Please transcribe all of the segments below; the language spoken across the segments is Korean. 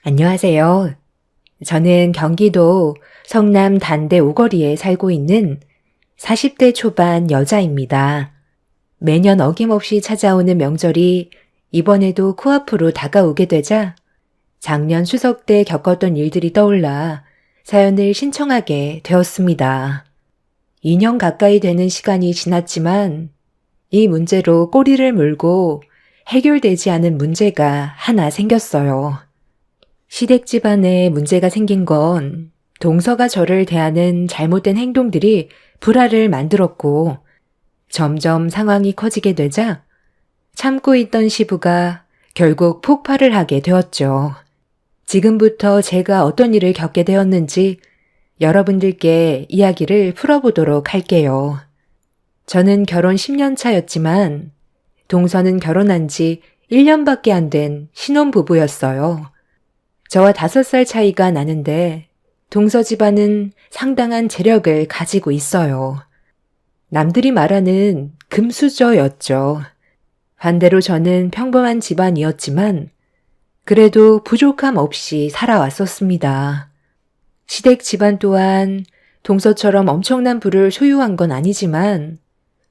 안녕하세요. 저는 경기도 성남 단대 오거리에 살고 있는 40대 초반 여자입니다. 매년 어김없이 찾아오는 명절이 이번에도 코앞으로 다가오게 되자 작년 추석 때 겪었던 일들이 떠올라 사연을 신청하게 되었습니다. 2년 가까이 되는 시간이 지났지만 이 문제로 꼬리를 물고 해결되지 않은 문제가 하나 생겼어요. 시댁 집안에 문제가 생긴 건 동서가 저를 대하는 잘못된 행동들이 불화를 만들었고 점점 상황이 커지게 되자 참고 있던 시부가 결국 폭발을 하게 되었죠. 지금부터 제가 어떤 일을 겪게 되었는지 여러분들께 이야기를 풀어보도록 할게요. 저는 결혼 10년 차였지만 동서는 결혼한 지 1년밖에 안 된 신혼부부였어요. 저와 5살 차이가 나는데 동서 집안은 상당한 재력을 가지고 있어요. 남들이 말하는 금수저였죠. 반대로 저는 평범한 집안이었지만 그래도 부족함 없이 살아왔었습니다. 시댁 집안 또한 동서처럼 엄청난 부를 소유한 건 아니지만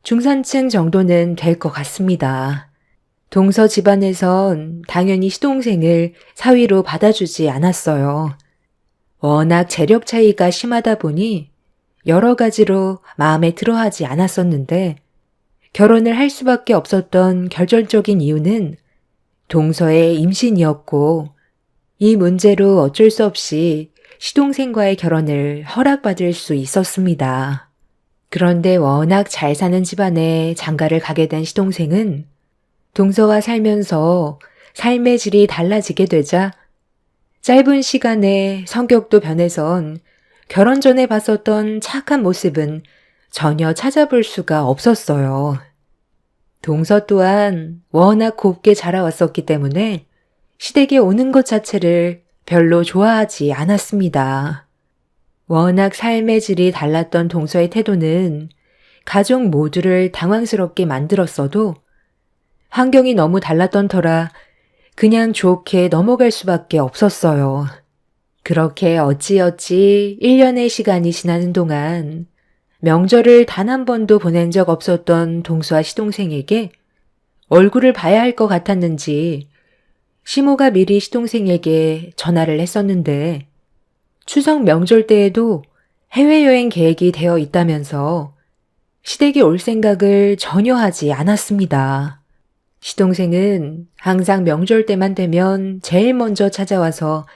중산층 정도는 될 것 같습니다. 동서 집안에선 당연히 시동생을 사위로 받아주지 않았어요. 워낙 재력 차이가 심하다 보니 여러 가지로 마음에 들어하지 않았었는데 결혼을 할 수밖에 없었던 결정적인 이유는 동서의 임신이었고 이 문제로 어쩔 수 없이 시동생과의 결혼을 허락받을 수 있었습니다. 그런데 워낙 잘 사는 집안에 장가를 가게 된 시동생은 동서와 살면서 삶의 질이 달라지게 되자 짧은 시간에 성격도 변해선 결혼 전에 봤었던 착한 모습은 전혀 찾아볼 수가 없었어요. 동서 또한 워낙 곱게 자라왔었기 때문에 시댁에 오는 것 자체를 별로 좋아하지 않았습니다. 워낙 삶의 질이 달랐던 동서의 태도는 가족 모두를 당황스럽게 만들었어도 환경이 너무 달랐던 터라 그냥 좋게 넘어갈 수밖에 없었어요. 그렇게 어찌어찌 1년의 시간이 지나는 동안 명절을 단 한 번도 보낸 적 없었던 동서와 시동생에게 얼굴을 봐야 할 것 같았는지 시모가 미리 시동생에게 전화를 했었는데 추석 명절 때에도 해외여행 계획이 되어 있다면서 시댁에 올 생각을 전혀 하지 않았습니다. 시동생은 항상 명절 때만 되면 제일 먼저 찾아와서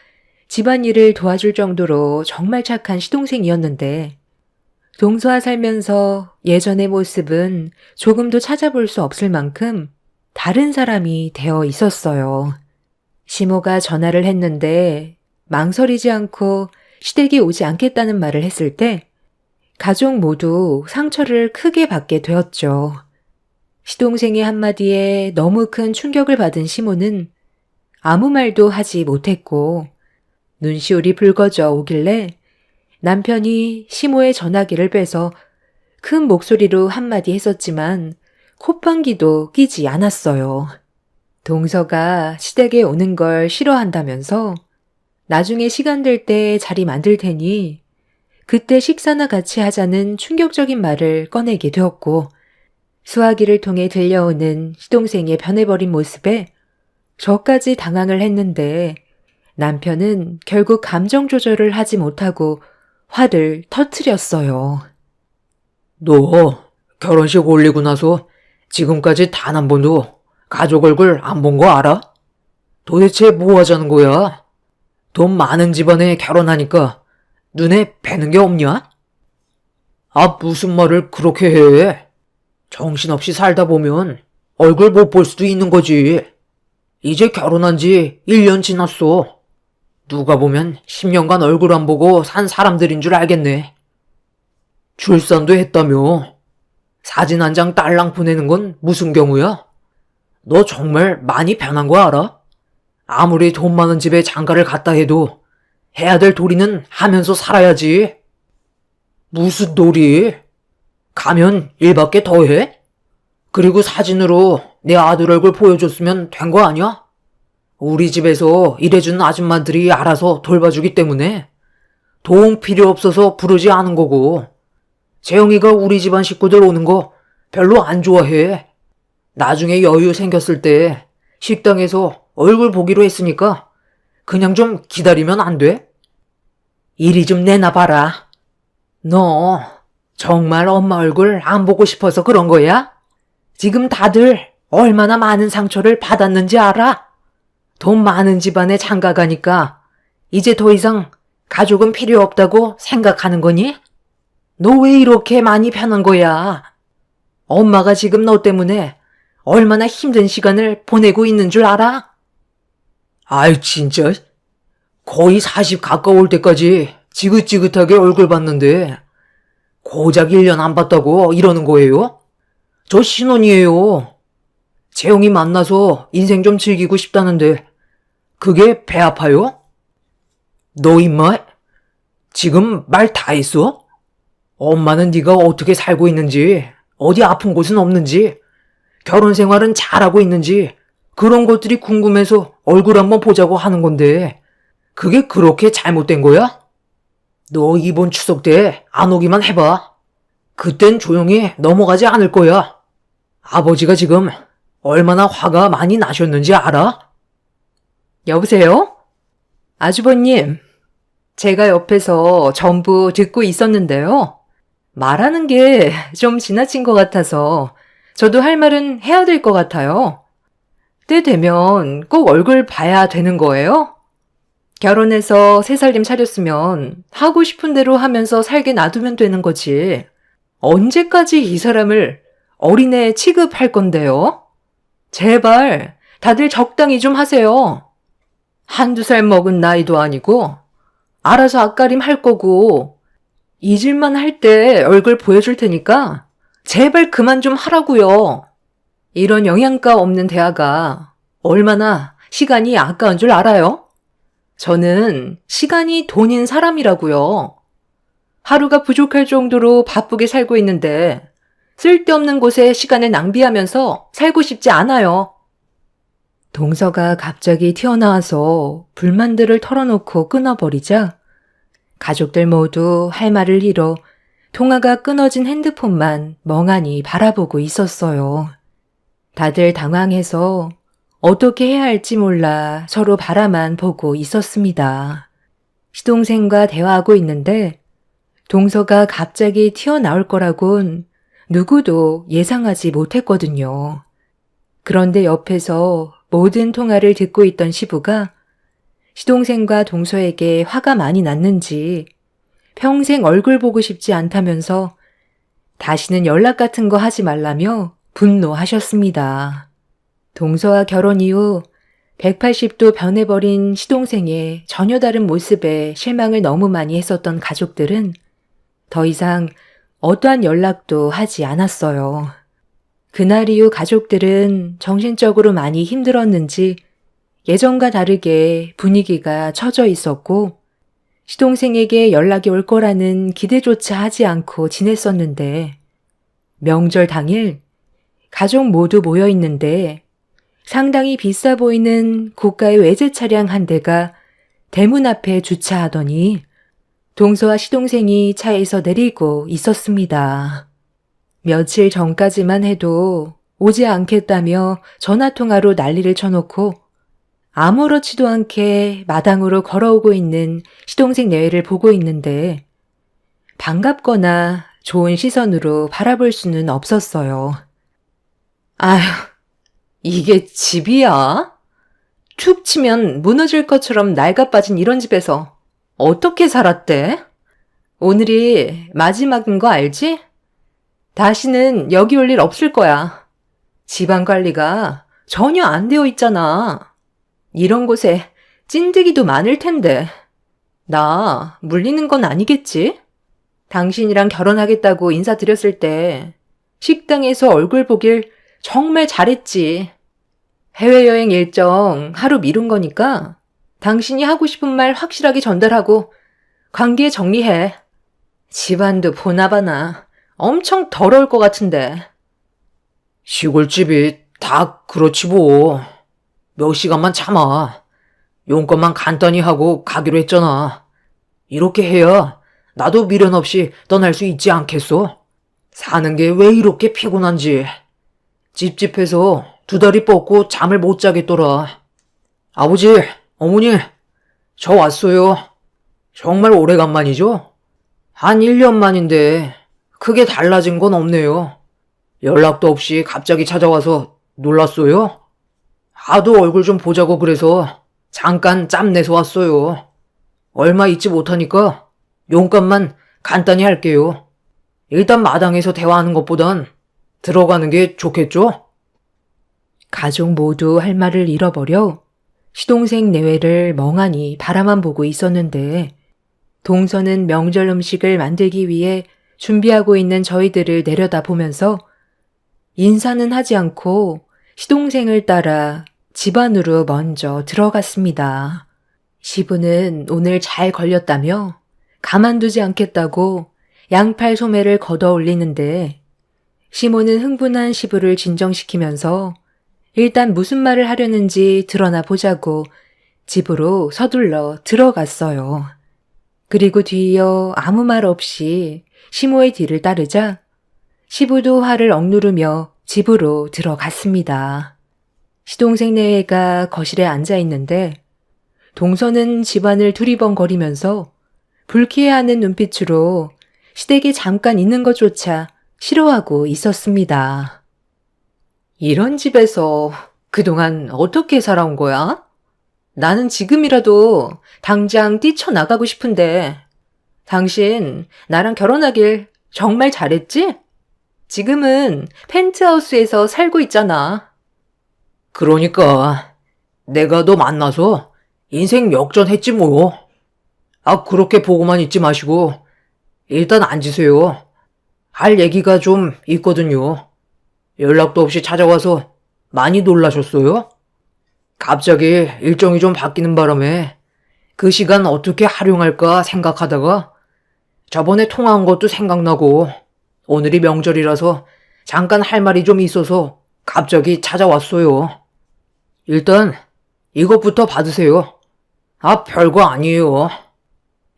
집안일을 도와줄 정도로 정말 착한 시동생이었는데 동서와 살면서 예전의 모습은 조금도 찾아볼 수 없을 만큼 다른 사람이 되어 있었어요. 시모가 전화를 했는데 망설이지 않고 시댁에 오지 않겠다는 말을 했을 때 가족 모두 상처를 크게 받게 되었죠. 시동생의 한마디에 너무 큰 충격을 받은 시모는 아무 말도 하지 못했고 눈시울이 붉어져 오길래 남편이 시모의 전화기를 빼서 큰 목소리로 한마디 했었지만 콧방귀도 끼지 않았어요. 동서가 시댁에 오는 걸 싫어한다면서 나중에 시간 될 때 자리 만들 테니 그때 식사나 같이 하자는 충격적인 말을 꺼내게 되었고 수화기를 통해 들려오는 시동생의 변해버린 모습에 저까지 당황을 했는데 남편은 결국 감정 조절을 하지 못하고 화를 터뜨렸어요. 너 결혼식 올리고 나서 지금까지 단 한 번도 가족 얼굴 안 본 거 알아? 도대체 뭐 하자는 거야? 돈 많은 집안에 결혼하니까 눈에 뵈는 게 없냐? 아, 무슨 말을 그렇게 해? 정신없이 살다 보면 얼굴 못 볼 수도 있는 거지. 이제 결혼한 지 1년 지났어. 누가 보면 10년간 얼굴 안 보고 산 사람들인 줄 알겠네. 출산도 했다며. 사진 한 장 딸랑 보내는 건 무슨 경우야? 너 정말 많이 변한 거 알아? 아무리 돈 많은 집에 장가를 갔다 해도 해야 될 도리는 하면서 살아야지. 무슨 도리? 가면 일밖에 더 해? 그리고 사진으로 내 아들 얼굴 보여줬으면 된 거 아니야? 우리 집에서 일해주는 아줌마들이 알아서 돌봐주기 때문에 도움 필요 없어서 부르지 않은 거고, 재영이가 우리 집안 식구들 오는 거 별로 안 좋아해. 나중에 여유 생겼을 때 식당에서 얼굴 보기로 했으니까 그냥 좀 기다리면 안 돼? 이리 좀 내놔봐라. 너 정말 엄마 얼굴 안 보고 싶어서 그런 거야? 지금 다들 얼마나 많은 상처를 받았는지 알아? 돈 많은 집안에 장가 가니까 이제 더 이상 가족은 필요 없다고 생각하는 거니? 너 왜 이렇게 많이 변한 거야? 엄마가 지금 너 때문에 얼마나 힘든 시간을 보내고 있는 줄 알아? 아이, 진짜. 거의 40 가까울 때까지 지긋지긋하게 얼굴 봤는데 고작 1년 안 봤다고 이러는 거예요? 저 신혼이에요. 재영이 만나서 인생 좀 즐기고 싶다는데 그게 배 아파요? 너 임마 지금 말 다 했어? 엄마는 네가 어떻게 살고 있는지, 어디 아픈 곳은 없는지, 결혼 생활은 잘하고 있는지 그런 것들이 궁금해서 얼굴 한번 보자고 하는 건데 그게 그렇게 잘못된 거야? 너 이번 추석 때 안 오기만 해봐. 그땐 조용히 넘어가지 않을 거야. 아버지가 지금 얼마나 화가 많이 나셨는지 알아? 여보세요? 아주버님, 제가 옆에서 전부 듣고 있었는데요. 말하는 게 좀 지나친 것 같아서 저도 할 말은 해야 될 것 같아요. 때 되면 꼭 얼굴 봐야 되는 거예요? 결혼해서 새 살림 차렸으면 하고 싶은 대로 하면서 살게 놔두면 되는 거지. 언제까지 이 사람을 어린애 취급할 건데요? 제발 다들 적당히 좀 하세요. 한두 살 먹은 나이도 아니고 알아서 앞가림 할 거고 잊을만 할 때 얼굴 보여줄 테니까 제발 그만 좀 하라고요. 이런 영양가 없는 대화가 얼마나 시간이 아까운 줄 알아요? 저는 시간이 돈인 사람이라고요. 하루가 부족할 정도로 바쁘게 살고 있는데 쓸데없는 곳에 시간을 낭비하면서 살고 싶지 않아요. 동서가 갑자기 튀어나와서 불만들을 털어놓고 끊어버리자 가족들 모두 할 말을 잃어 통화가 끊어진 핸드폰만 멍하니 바라보고 있었어요. 다들 당황해서 어떻게 해야 할지 몰라 서로 바라만 보고 있었습니다. 시동생과 대화하고 있는데 동서가 갑자기 튀어나올 거라곤 누구도 예상하지 못했거든요. 그런데 옆에서 모든 통화를 듣고 있던 시부가 시동생과 동서에게 화가 많이 났는지 평생 얼굴 보고 싶지 않다면서 다시는 연락 같은 거 하지 말라며 분노하셨습니다. 동서와 결혼 이후 180도 변해버린 시동생의 전혀 다른 모습에 실망을 너무 많이 했었던 가족들은 더 이상 어떠한 연락도 하지 않았어요. 그날 이후 가족들은 정신적으로 많이 힘들었는지 예전과 다르게 분위기가 처져 있었고 시동생에게 연락이 올 거라는 기대조차 하지 않고 지냈었는데 명절 당일 가족 모두 모여 있는데 상당히 비싸 보이는 고가의 외제 차량 한 대가 대문 앞에 주차하더니 동서와 시동생이 차에서 내리고 있었습니다. 며칠 전까지만 해도 오지 않겠다며 전화통화로 난리를 쳐놓고 아무렇지도 않게 마당으로 걸어오고 있는 시동생 내외를 보고 있는데 반갑거나 좋은 시선으로 바라볼 수는 없었어요. 아휴, 이게 집이야? 툭 치면 무너질 것처럼 낡아 빠진 이런 집에서 어떻게 살았대? 오늘이 마지막인 거 알지? 다시는 여기 올 일 없을 거야. 집안 관리가 전혀 안 되어 있잖아. 이런 곳에 찐득이도 많을 텐데. 나 물리는 건 아니겠지? 당신이랑 결혼하겠다고 인사드렸을 때 식당에서 얼굴 보길 정말 잘했지. 해외여행 일정 하루 미룬 거니까 당신이 하고 싶은 말 확실하게 전달하고 관계 정리해. 집안도 보나봐나 엄청 더러울 것 같은데. 시골집이 다 그렇지 뭐. 몇 시간만 참아. 용건만 간단히 하고 가기로 했잖아. 이렇게 해야 나도 미련 없이 떠날 수 있지 않겠소? 사는 게 왜 이렇게 피곤한지. 찝찝해서 두 다리 뻗고 잠을 못 자겠더라. 아버지, 어머니, 저 왔어요. 정말 오래간만이죠? 한 1년 만인데 크게 달라진 건 없네요. 연락도 없이 갑자기 찾아와서 놀랐어요. 하도 얼굴 좀 보자고 그래서 잠깐 짬내서 왔어요. 얼마 있지 못하니까 용건만 간단히 할게요. 일단 마당에서 대화하는 것보단 들어가는 게 좋겠죠? 가족 모두 할 말을 잃어버려 시동생 내외를 멍하니 바라만 보고 있었는데 동서는 명절 음식을 만들기 위해 준비하고 있는 저희들을 내려다보면서 인사는 하지 않고 시동생을 따라 집 안으로 먼저 들어갔습니다. 시부는 오늘 잘 걸렸다며 가만두지 않겠다고 양팔 소매를 걷어 올리는데 시모는 흥분한 시부를 진정시키면서 일단 무슨 말을 하려는지 드러나 보자고 집으로 서둘러 들어갔어요. 그리고 뒤이어 아무 말 없이 시모의 뒤를 따르자 시부도 화를 억누르며 집으로 들어갔습니다. 시동생 내외가 거실에 앉아 있는데 동서는 집안을 두리번거리면서 불쾌해하는 눈빛으로 시댁에 잠깐 있는 것조차 싫어하고 있었습니다. 이런 집에서 그동안 어떻게 살아온 거야? 나는 지금이라도 당장 뛰쳐나가고 싶은데 당신 나랑 결혼하길 정말 잘했지? 지금은 펜트하우스에서 살고 있잖아. 그러니까 내가 너 만나서 인생 역전했지 뭐. 아, 그렇게 보고만 있지 마시고 일단 앉으세요. 할 얘기가 좀 있거든요. 연락도 없이 찾아와서 많이 놀라셨어요? 갑자기 일정이 좀 바뀌는 바람에 그 시간 어떻게 활용할까 생각하다가 저번에 통화한 것도 생각나고 오늘이 명절이라서 잠깐 할 말이 좀 있어서 갑자기 찾아왔어요. 일단 이것부터 받으세요. 아, 별거 아니에요.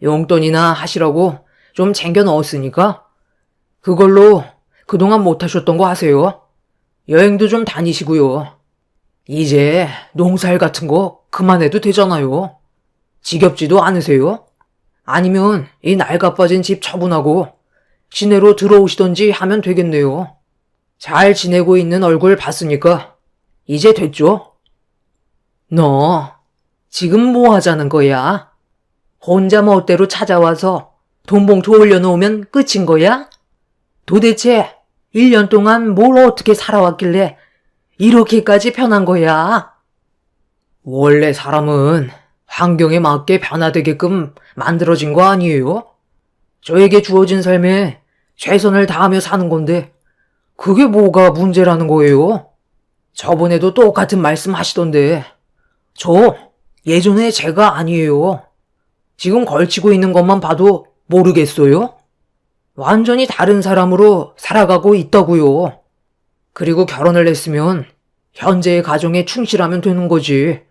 용돈이나 하시라고 좀 챙겨 넣었으니까 그걸로 그동안 못 하셨던 거 하세요. 여행도 좀 다니시고요. 이제 농사일 같은 거 그만해도 되잖아요. 지겹지도 않으세요? 아니면 이 낡아빠진 집 처분하고 시내로 들어오시던지 하면 되겠네요. 잘 지내고 있는 얼굴 봤으니까 이제 됐죠? 너 지금 뭐 하자는 거야? 혼자 멋대로 찾아와서 돈 봉투 올려놓으면 끝인 거야? 도대체 1년 동안 뭘 어떻게 살아왔길래 이렇게까지 변한 거야? 원래 사람은 환경에 맞게 변화되게끔 만들어진 거 아니에요? 저에게 주어진 삶에 최선을 다하며 사는 건데 그게 뭐가 문제라는 거예요? 저번에도 똑같은 말씀 하시던데 저 예전에 제가 아니에요. 지금 걸치고 있는 것만 봐도 모르겠어요? 완전히 다른 사람으로 살아가고 있다고요. 그리고 결혼을 했으면 현재의 가정에 충실하면 되는 거지.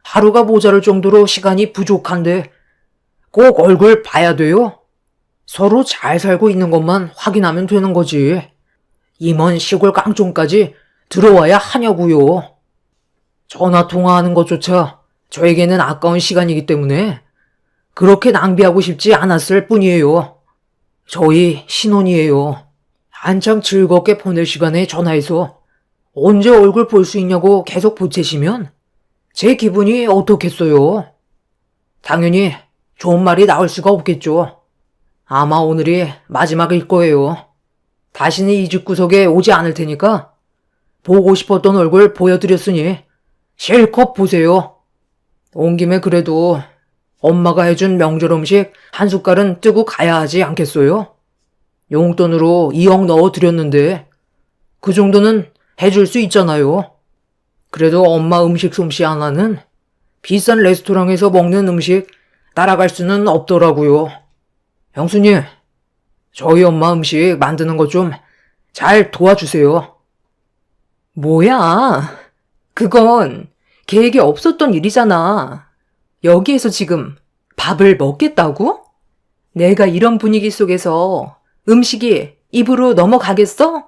하루가 모자랄 정도로 시간이 부족한데 꼭 얼굴 봐야 돼요? 서로 잘 살고 있는 것만 확인하면 되는 거지. 이 먼 시골 깡촌까지 들어와야 하냐고요. 전화 통화하는 것조차 저에게는 아까운 시간이기 때문에 그렇게 낭비하고 싶지 않았을 뿐이에요. 저희 신혼이에요. 한창 즐겁게 보낼 시간에 전화해서 언제 얼굴 볼 수 있냐고 계속 보채시면 제 기분이 어떻겠어요? 당연히 좋은 말이 나올 수가 없겠죠. 아마 오늘이 마지막일 거예요. 다시는 이 집구석에 오지 않을 테니까 보고 싶었던 얼굴 보여드렸으니 실컷 보세요. 온 김에 그래도 엄마가 해준 명절 음식 한 숟갈은 뜨고 가야 하지 않겠어요? 용돈으로 2억 넣어드렸는데 그 정도는 해줄 수 있잖아요. 그래도 엄마 음식 솜씨 하나는 비싼 레스토랑에서 먹는 음식 따라갈 수는 없더라고요. 형수님, 저희 엄마 음식 만드는 것 좀 잘 도와주세요. 뭐야? 그건 계획에 없었던 일이잖아. 여기에서 지금 밥을 먹겠다고? 내가 이런 분위기 속에서 음식이 입으로 넘어가겠어?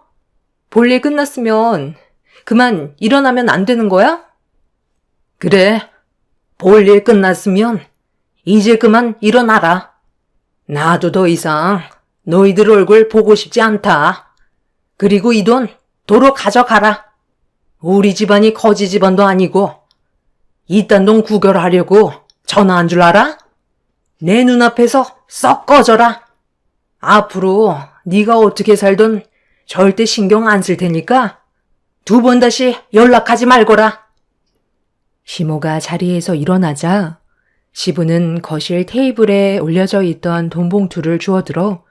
볼일 끝났으면 그만 일어나면 안 되는 거야? 그래, 볼일 끝났으면 이제 그만 일어나라. 나도 더 이상 너희들 얼굴 보고 싶지 않다. 그리고 이 돈 도로 가져가라. 우리 집안이 거지 집안도 아니고 이딴 돈 구걸하려고 전화한 줄 알아? 내 눈앞에서 썩 꺼져라. 앞으로 네가 어떻게 살든 절대 신경 안 쓸 테니까 2번 다시 연락하지 말거라. 시모가 자리에서 일어나자 시부는 거실 테이블에 올려져 있던 돈 봉투를 주워들어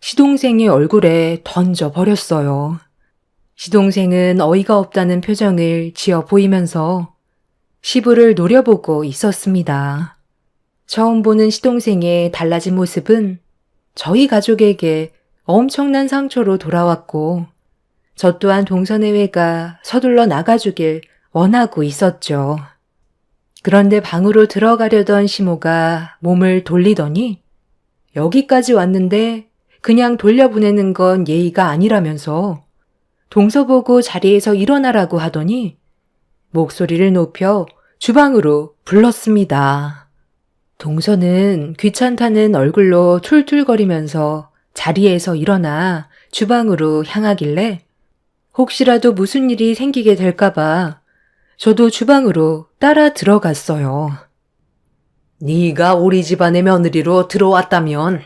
시동생의 얼굴에 던져버렸어요. 시동생은 어이가 없다는 표정을 지어 보이면서 시부를 노려보고 있었습니다. 처음 보는 시동생의 달라진 모습은 저희 가족에게 엄청난 상처로 돌아왔고 저 또한 동서내외가 서둘러 나가주길 원하고 있었죠. 그런데 방으로 들어가려던 시모가 몸을 돌리더니 여기까지 왔는데 그냥 돌려보내는 건 예의가 아니라면서 동서 보고 자리에서 일어나라고 하더니 목소리를 높여 주방으로 불렀습니다. 동서는 귀찮다는 얼굴로 툴툴거리면서 자리에서 일어나 주방으로 향하길래 혹시라도 무슨 일이 생기게 될까봐 저도 주방으로 따라 들어갔어요. 네가 우리 집안의 며느리로 들어왔다면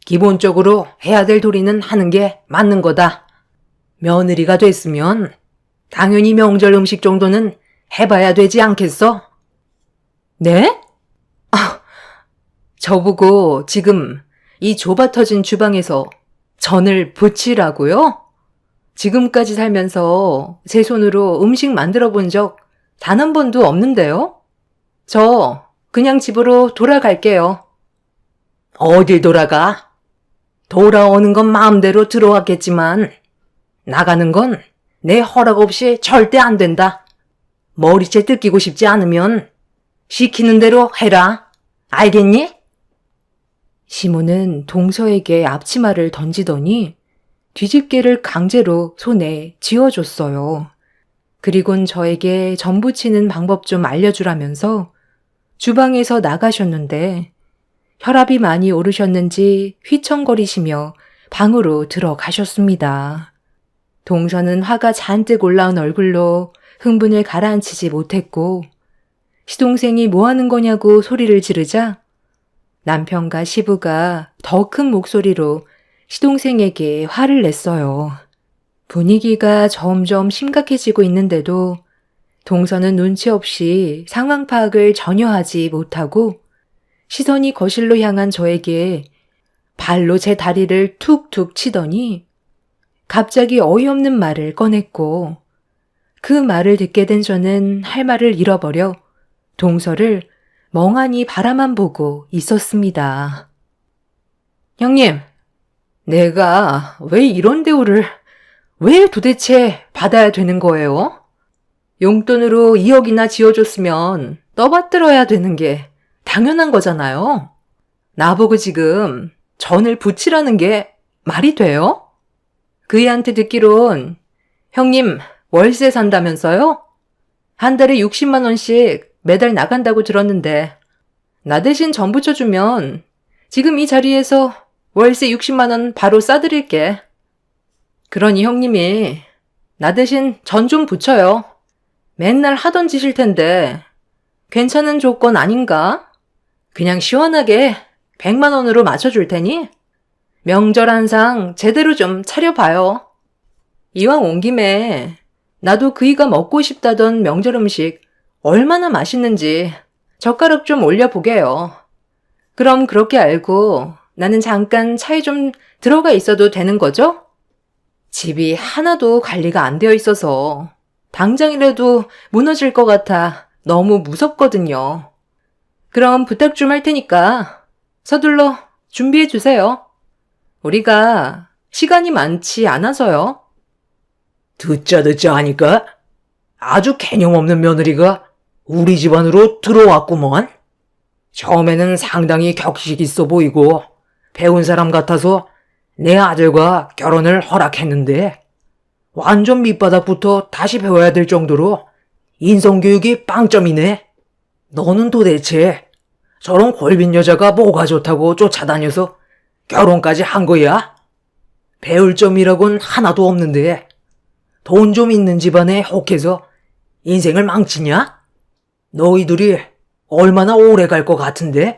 기본적으로 해야 될 도리는 하는 게 맞는 거다. 며느리가 됐으면 당연히 명절 음식 정도는 해봐야 되지 않겠어? 네? 저보고 지금 이 좁아터진 주방에서 전을 부치라고요? 지금까지 살면서 제 손으로 음식 만들어 본 적 단 한 번도 없는데요? 저 그냥 집으로 돌아갈게요. 어딜 돌아가? 돌아오는 건 마음대로 들어왔겠지만 나가는 건 내 허락 없이 절대 안 된다. 머리채 뜯기고 싶지 않으면 시키는 대로 해라. 알겠니? 시모는 동서에게 앞치마를 던지더니 뒤집개를 강제로 손에 쥐어줬어요. 그리곤 저에게 전 부치는 방법 좀 알려주라면서 주방에서 나가셨는데 혈압이 많이 오르셨는지 휘청거리시며 방으로 들어가셨습니다. 동서는 화가 잔뜩 올라온 얼굴로 흥분을 가라앉히지 못했고 시동생이 뭐 하는 거냐고 소리를 지르자 남편과 시부가 더 큰 목소리로 시동생에게 화를 냈어요. 분위기가 점점 심각해지고 있는데도 동서는 눈치 없이 상황 파악을 전혀 하지 못하고 시선이 거실로 향한 저에게 발로 제 다리를 툭툭 치더니 갑자기 어이없는 말을 꺼냈고 그 말을 듣게 된 저는 할 말을 잃어버려 동서를 멍하니 바라만 보고 있었습니다. 형님, 내가 왜 이런 대우를 왜 도대체 받아야 되는 거예요? 용돈으로 2억이나 지어줬으면 떠받들어야 되는 게 당연한 거잖아요. 나보고 지금 전을 부치라는 게 말이 돼요? 그 애한테 듣기론 형님 월세 산다면서요? 한 달에 60만 원씩 매달 나간다고 들었는데 나 대신 전 붙여주면 지금 이 자리에서 월세 60만 원 바로 싸드릴게. 그러니 형님이 나 대신 전 좀 붙여요. 맨날 하던 짓일 텐데 괜찮은 조건 아닌가? 그냥 시원하게 100만 원으로 맞춰줄 테니 명절 한상 제대로 좀 차려봐요. 이왕 온 김에 나도 그이가 먹고 싶다던 명절 음식 얼마나 맛있는지 젓가락 좀 올려보게요. 그럼 그렇게 알고 나는 잠깐 차에 좀 들어가 있어도 되는 거죠? 집이 하나도 관리가 안 되어 있어서 당장이라도 무너질 것 같아 너무 무섭거든요. 그럼 부탁 좀 할 테니까 서둘러 준비해 주세요. 우리가 시간이 많지 않아서요. 듣자 하니까 아주 개념 없는 며느리가 우리 집안으로 들어왔구먼. 처음에는 상당히 격식 있어 보이고 배운 사람 같아서 내 아들과 결혼을 허락했는데 완전 밑바닥부터 다시 배워야 될 정도로 인성교육이 빵점이네. 너는 도대체 저런 골빈 여자가 뭐가 좋다고 쫓아다녀서 결혼까지 한 거야? 배울 점이라곤 하나도 없는데 돈 좀 있는 집안에 혹해서 인생을 망치냐? 너희들이 얼마나 오래 갈 것 같은데?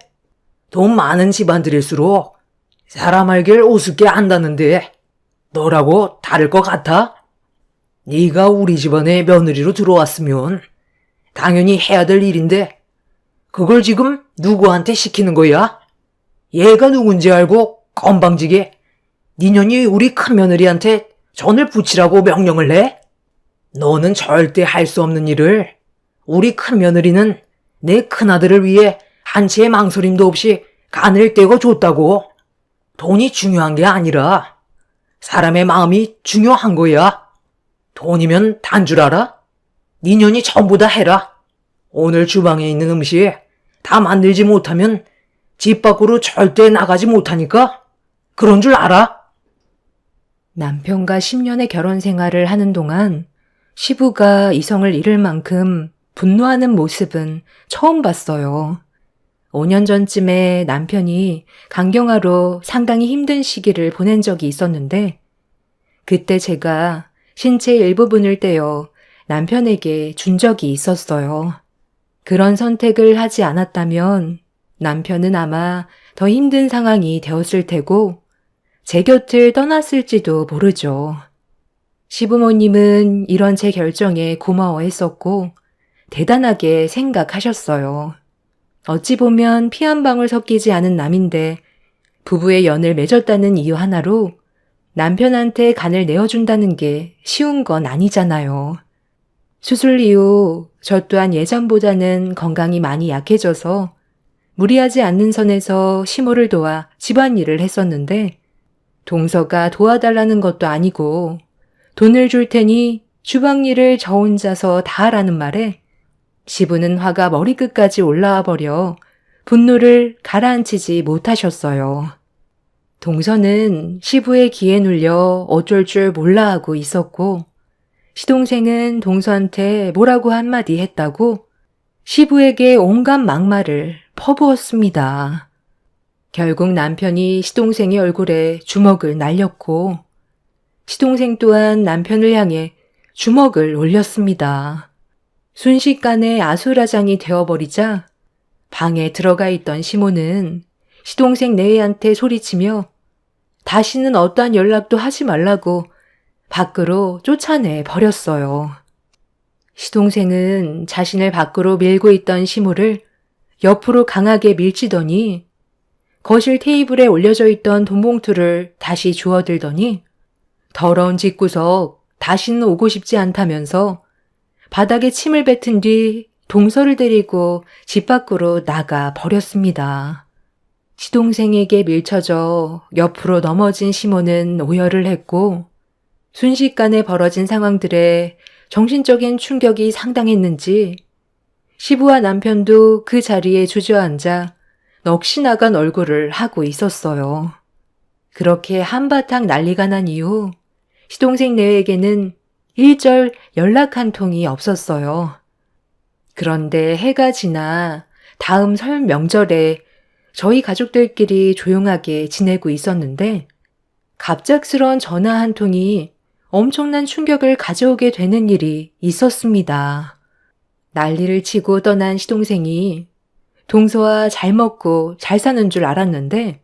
돈 많은 집안들일수록 사람 알길 우습게 한다는데 너라고 다를 것 같아? 네가 우리 집안에 며느리로 들어왔으면 당연히 해야 될 일인데 그걸 지금 누구한테 시키는 거야? 얘가 누군지 알고 건방지게 니년이 우리 큰며느리한테 전을 붙이라고 명령을 해? 너는 절대 할 수 없는 일을 우리 큰며느리는 내 큰아들을 위해 한 채의 망설임도 없이 간을 떼고 줬다고. 돈이 중요한 게 아니라 사람의 마음이 중요한 거야. 돈이면 단 줄 알아? 니년이 전부 다 해라. 오늘 주방에 있는 음식 다 만들지 못하면 집 밖으로 절대 나가지 못하니까 그런 줄 알아? 남편과 10년의 결혼 생활을 하는 동안 시부가 이성을 잃을 만큼 분노하는 모습은 처음 봤어요. 5년 전쯤에 남편이 강경화로 상당히 힘든 시기를 보낸 적이 있었는데 그때 제가 신체 일부분을 떼어 남편에게 준 적이 있었어요. 그런 선택을 하지 않았다면 남편은 아마 더 힘든 상황이 되었을 테고 제 곁을 떠났을지도 모르죠. 시부모님은 이런 제 결정에 고마워했었고 대단하게 생각하셨어요. 어찌 보면 피 한 방울 섞이지 않은 남인데 부부의 연을 맺었다는 이유 하나로 남편한테 간을 내어준다는 게 쉬운 건 아니잖아요. 수술 이후 저 또한 예전보다는 건강이 많이 약해져서 무리하지 않는 선에서 시모를 도와 집안일을 했었는데 동서가 도와달라는 것도 아니고 돈을 줄 테니 주방일을 저 혼자서 다 하라는 말에 시부는 화가 머리끝까지 올라와 버려 분노를 가라앉히지 못하셨어요. 동서는 시부의 기에 눌려 어쩔 줄 몰라 하고 있었고 시동생은 동서한테 뭐라고 한마디 했다고 시부에게 온갖 막말을 퍼부었습니다. 결국 남편이 시동생의 얼굴에 주먹을 날렸고 시동생 또한 남편을 향해 주먹을 올렸습니다. 순식간에 아수라장이 되어버리자 방에 들어가 있던 시모는 시동생 내외한테 소리치며 다시는 어떠한 연락도 하지 말라고 밖으로 쫓아내 버렸어요. 시동생은 자신을 밖으로 밀고 있던 시모를 옆으로 강하게 밀치더니 거실 테이블에 올려져 있던 돈봉투를 다시 주워들더니 더러운 집구석 다시는 오고 싶지 않다면서 바닥에 침을 뱉은 뒤 동서를 데리고 집 밖으로 나가 버렸습니다. 시동생에게 밀쳐져 옆으로 넘어진 시모는 오열을 했고 순식간에 벌어진 상황들에 정신적인 충격이 상당했는지 시부와 남편도 그 자리에 주저앉아 넋이 나간 얼굴을 하고 있었어요. 그렇게 한바탕 난리가 난 이후 시동생 내외에게는 일절 연락 한 통이 없었어요. 그런데 해가 지나 다음 설 명절에 저희 가족들끼리 조용하게 지내고 있었는데 갑작스러운 전화 한 통이 엄청난 충격을 가져오게 되는 일이 있었습니다. 난리를 치고 떠난 시동생이 동서와 잘 먹고 잘 사는 줄 알았는데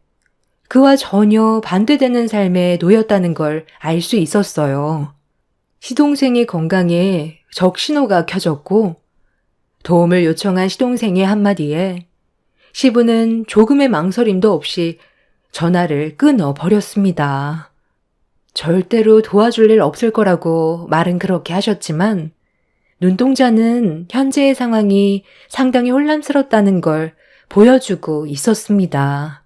그와 전혀 반대되는 삶에 놓였다는 걸 알 수 있었어요. 시동생의 건강에 적신호가 켜졌고 도움을 요청한 시동생의 한마디에 시부는 조금의 망설임도 없이 전화를 끊어버렸습니다. 절대로 도와줄 일 없을 거라고 말은 그렇게 하셨지만 눈동자는 현재의 상황이 상당히 혼란스럽다는 걸 보여주고 있었습니다.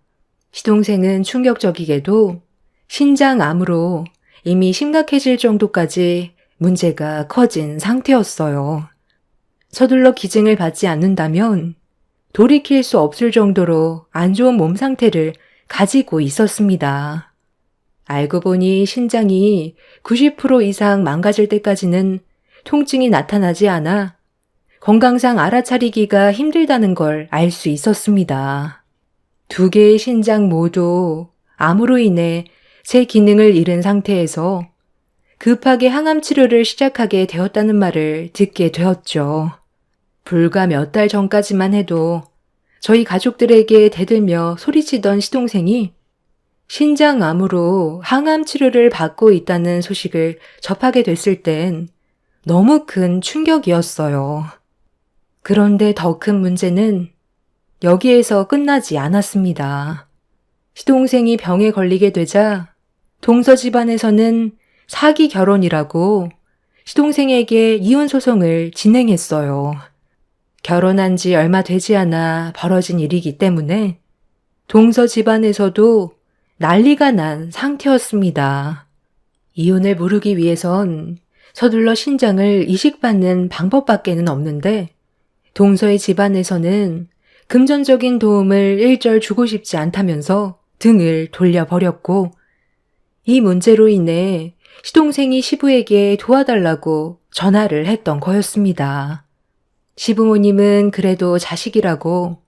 시동생은 충격적이게도 신장암으로 이미 심각해질 정도까지 문제가 커진 상태였어요. 서둘러 기증을 받지 않는다면 돌이킬 수 없을 정도로 안 좋은 몸 상태를 가지고 있었습니다. 알고 보니 신장이 90% 이상 망가질 때까지는 통증이 나타나지 않아 건강상 알아차리기가 힘들다는 걸 알 수 있었습니다. 두 개의 신장 모두 암으로 인해 제 기능을 잃은 상태에서 급하게 항암 치료를 시작하게 되었다는 말을 듣게 되었죠. 불과 몇 달 전까지만 해도 저희 가족들에게 대들며 소리치던 시동생이 신장암으로 항암 치료를 받고 있다는 소식을 접하게 됐을 땐 너무 큰 충격이었어요. 그런데 더 큰 문제는 여기에서 끝나지 않았습니다. 시동생이 병에 걸리게 되자 동서 집안에서는 사기 결혼이라고 시동생에게 이혼 소송을 진행했어요. 결혼한 지 얼마 되지 않아 벌어진 일이기 때문에 동서 집안에서도 난리가 난 상태였습니다. 이혼을 무르기 위해선 서둘러 신장을 이식받는 방법밖에는 없는데 동서의 집안에서는 금전적인 도움을 일절 주고 싶지 않다면서 등을 돌려버렸고 이 문제로 인해 시동생이 시부에게 도와달라고 전화를 했던 거였습니다. 시부모님은 그래도 자식이라고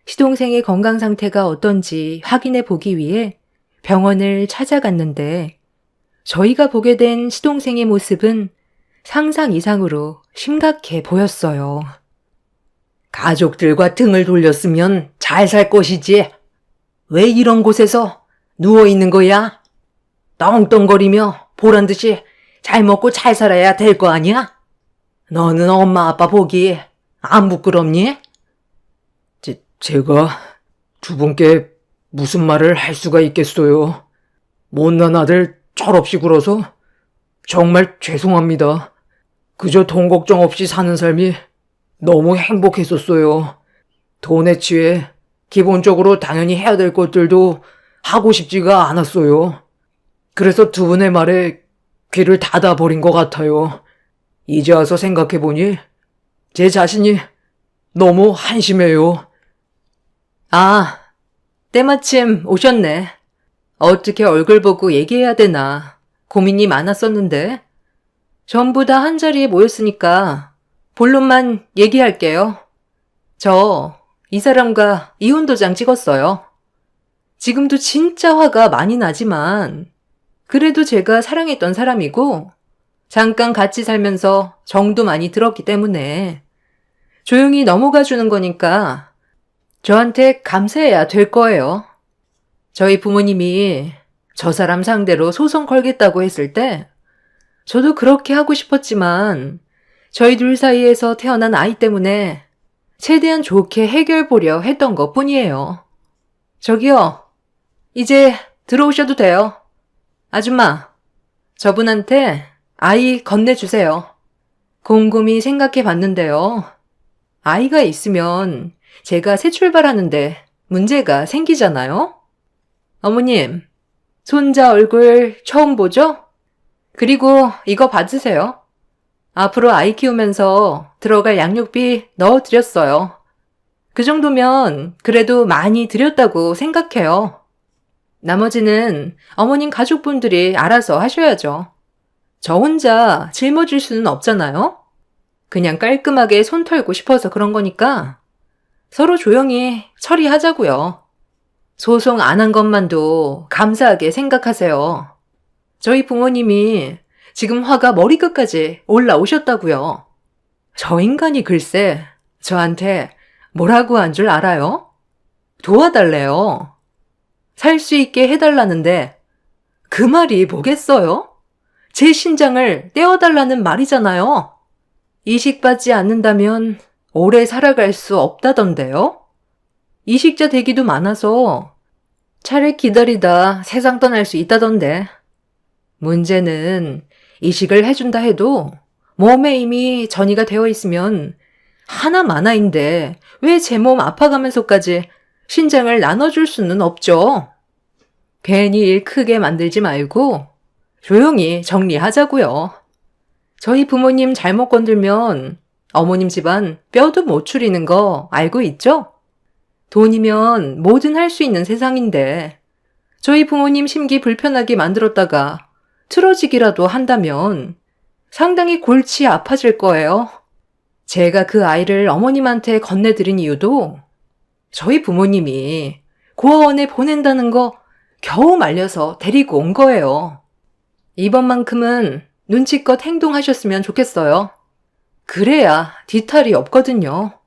시동생의 건강 상태가 어떤지 확인해 보기 위해 병원을 찾아갔는데 저희가 보게 된 시동생의 모습은 상상 이상으로 심각해 보였어요. 가족들과 등을 돌렸으면 잘 살 것이지. 왜 이런 곳에서 누워있는 거야? 떵떵거리며 보란 듯이 잘 먹고 잘 살아야 될 거 아니야? 너는 엄마 아빠 보기 안 부끄럽니? 제가 두 분께 무슨 말을 할 수가 있겠어요. 못난 아들 철없이 굴어서 정말 죄송합니다. 그저 돈 걱정 없이 사는 삶이 너무 행복했었어요. 돈에 취해 기본적으로 당연히 해야 될 것들도 하고 싶지가 않았어요. 그래서 두 분의 말에 귀를 닫아버린 것 같아요. 이제 와서 생각해보니 제 자신이 너무 한심해요. 아, 때마침 오셨네. 어떻게 얼굴 보고 얘기해야 되나 고민이 많았었는데 전부 다 한자리에 모였으니까 본론만 얘기할게요. 저 이 사람과 이혼 도장 찍었어요. 지금도 진짜 화가 많이 나지만 그래도 제가 사랑했던 사람이고 잠깐 같이 살면서 정도 많이 들었기 때문에 조용히 넘어가 주는 거니까 저한테 감사해야 될 거예요. 저희 부모님이 저 사람 상대로 소송 걸겠다고 했을 때 저도 그렇게 하고 싶었지만 저희 둘 사이에서 태어난 아이 때문에 최대한 좋게 해결 보려 했던 것 뿐이에요. 저기요, 이제 들어오셔도 돼요. 아줌마, 저분한테 아이 건네주세요. 곰곰이 생각해 봤는데요. 아이가 있으면 제가 새 출발하는데 문제가 생기잖아요? 어머님, 손자 얼굴 처음 보죠? 그리고 이거 받으세요. 앞으로 아이 키우면서 들어갈 양육비 넣어드렸어요. 그 정도면 그래도 많이 드렸다고 생각해요. 나머지는 어머님 가족분들이 알아서 하셔야죠. 저 혼자 짊어질 수는 없잖아요? 그냥 깔끔하게 손 털고 싶어서 그런 거니까 서로 조용히 처리하자고요. 소송 안 한 것만도 감사하게 생각하세요. 저희 부모님이 지금 화가 머리끝까지 올라오셨다고요. 저 인간이 글쎄 저한테 뭐라고 한 줄 알아요? 도와달래요. 살 수 있게 해달라는데 그 말이 뭐겠어요? 제 신장을 떼어달라는 말이잖아요. 이식받지 않는다면 오래 살아갈 수 없다던데요? 이식자 대기도 많아서 차례 기다리다 세상 떠날 수 있다던데. 문제는 이식을 해준다 해도 몸에 이미 전이가 되어 있으면 하나마나인데 왜 제 몸 아파가면서까지 신장을 나눠줄 수는 없죠. 괜히 일 크게 만들지 말고 조용히 정리하자고요. 저희 부모님 잘못 건들면 어머님 집안 뼈도 못 추리는 거 알고 있죠? 돈이면 뭐든 할 수 있는 세상인데 저희 부모님 심기 불편하게 만들었다가 틀어지기라도 한다면 상당히 골치 아파질 거예요. 제가 그 아이를 어머님한테 건네드린 이유도 저희 부모님이 고아원에 보낸다는 거 겨우 말려서 데리고 온 거예요. 이번만큼은 눈치껏 행동하셨으면 좋겠어요. 그래야 뒤탈이 없거든요.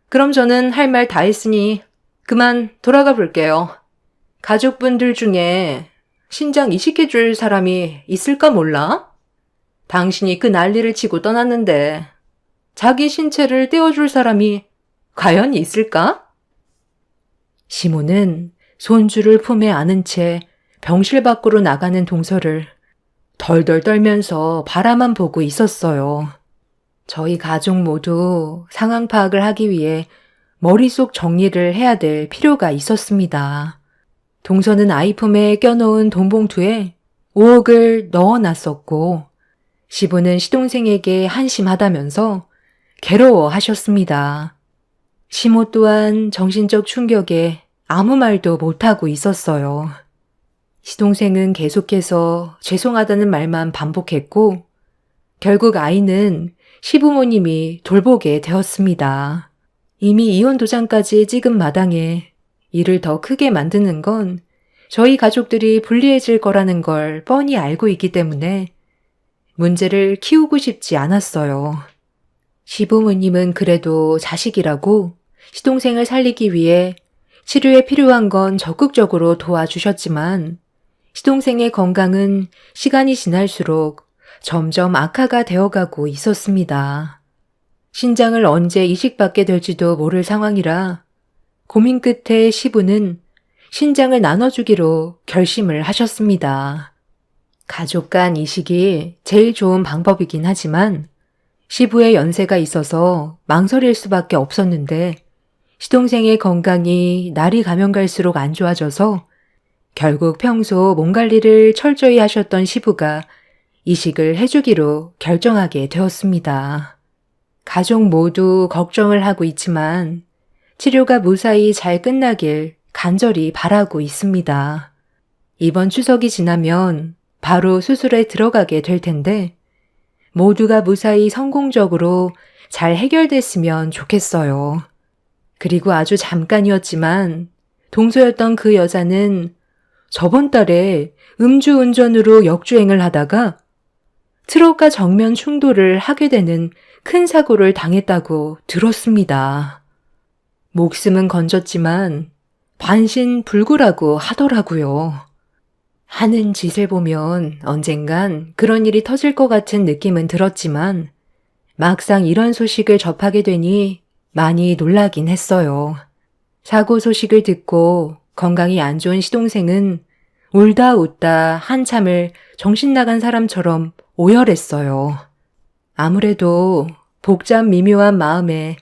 그럼 저는 할 말 다 했으니 그만 돌아가 볼게요. 가족분들 중에 신장 이식해줄 사람이 있을까 몰라? 당신이 그 난리를 치고 떠났는데 자기 신체를 떼어줄 사람이 과연 있을까? 시모는 손주를 품에 안은 채 병실 밖으로 나가는 동서를 덜덜 떨면서 바라만 보고 있었어요. 저희 가족 모두 상황 파악을 하기 위해 머릿속 정리를 해야 될 필요가 있었습니다. 동서는 아이 품에 껴놓은 돈봉투에 5억을 넣어놨었고 시부는 시동생에게 한심하다면서 괴로워하셨습니다. 시모 또한 정신적 충격에 아무 말도 못하고 있었어요. 시동생은 계속해서 죄송하다는 말만 반복했고 결국 아이는 시부모님이 돌보게 되었습니다. 이미 이혼 도장까지 찍은 마당에 일을 더 크게 만드는 건 저희 가족들이 불리해질 거라는 걸 뻔히 알고 있기 때문에 문제를 키우고 싶지 않았어요. 시부모님은 그래도 자식이라고 시동생을 살리기 위해 치료에 필요한 건 적극적으로 도와주셨지만 시동생의 건강은 시간이 지날수록 점점 악화가 되어가고 있었습니다. 신장을 언제 이식받게 될지도 모를 상황이라 고민 끝에 시부는 신장을 나눠주기로 결심을 하셨습니다. 가족 간 이식이 제일 좋은 방법이긴 하지만 시부의 연세가 있어서 망설일 수밖에 없었는데 시동생의 건강이 날이 가면 갈수록 안 좋아져서 결국 평소 몸 관리를 철저히 하셨던 시부가 이식을 해주기로 결정하게 되었습니다. 가족 모두 걱정을 하고 있지만 치료가 무사히 잘 끝나길 간절히 바라고 있습니다. 이번 추석이 지나면 바로 수술에 들어가게 될 텐데 모두가 무사히 성공적으로 잘 해결됐으면 좋겠어요. 그리고 아주 잠깐이었지만 동서였던 그 여자는 저번 달에 음주운전으로 역주행을 하다가 트럭과 정면 충돌을 하게 되는 큰 사고를 당했다고 들었습니다. 목숨은 건졌지만 반신불구라고 하더라고요. 하는 짓을 보면 언젠간 그런 일이 터질 것 같은 느낌은 들었지만 막상 이런 소식을 접하게 되니 많이 놀라긴 했어요. 사고 소식을 듣고 건강이 안 좋은 시동생은 울다 웃다 한참을 정신 나간 사람처럼 오열했어요. 아무래도 복잡 미묘한 마음에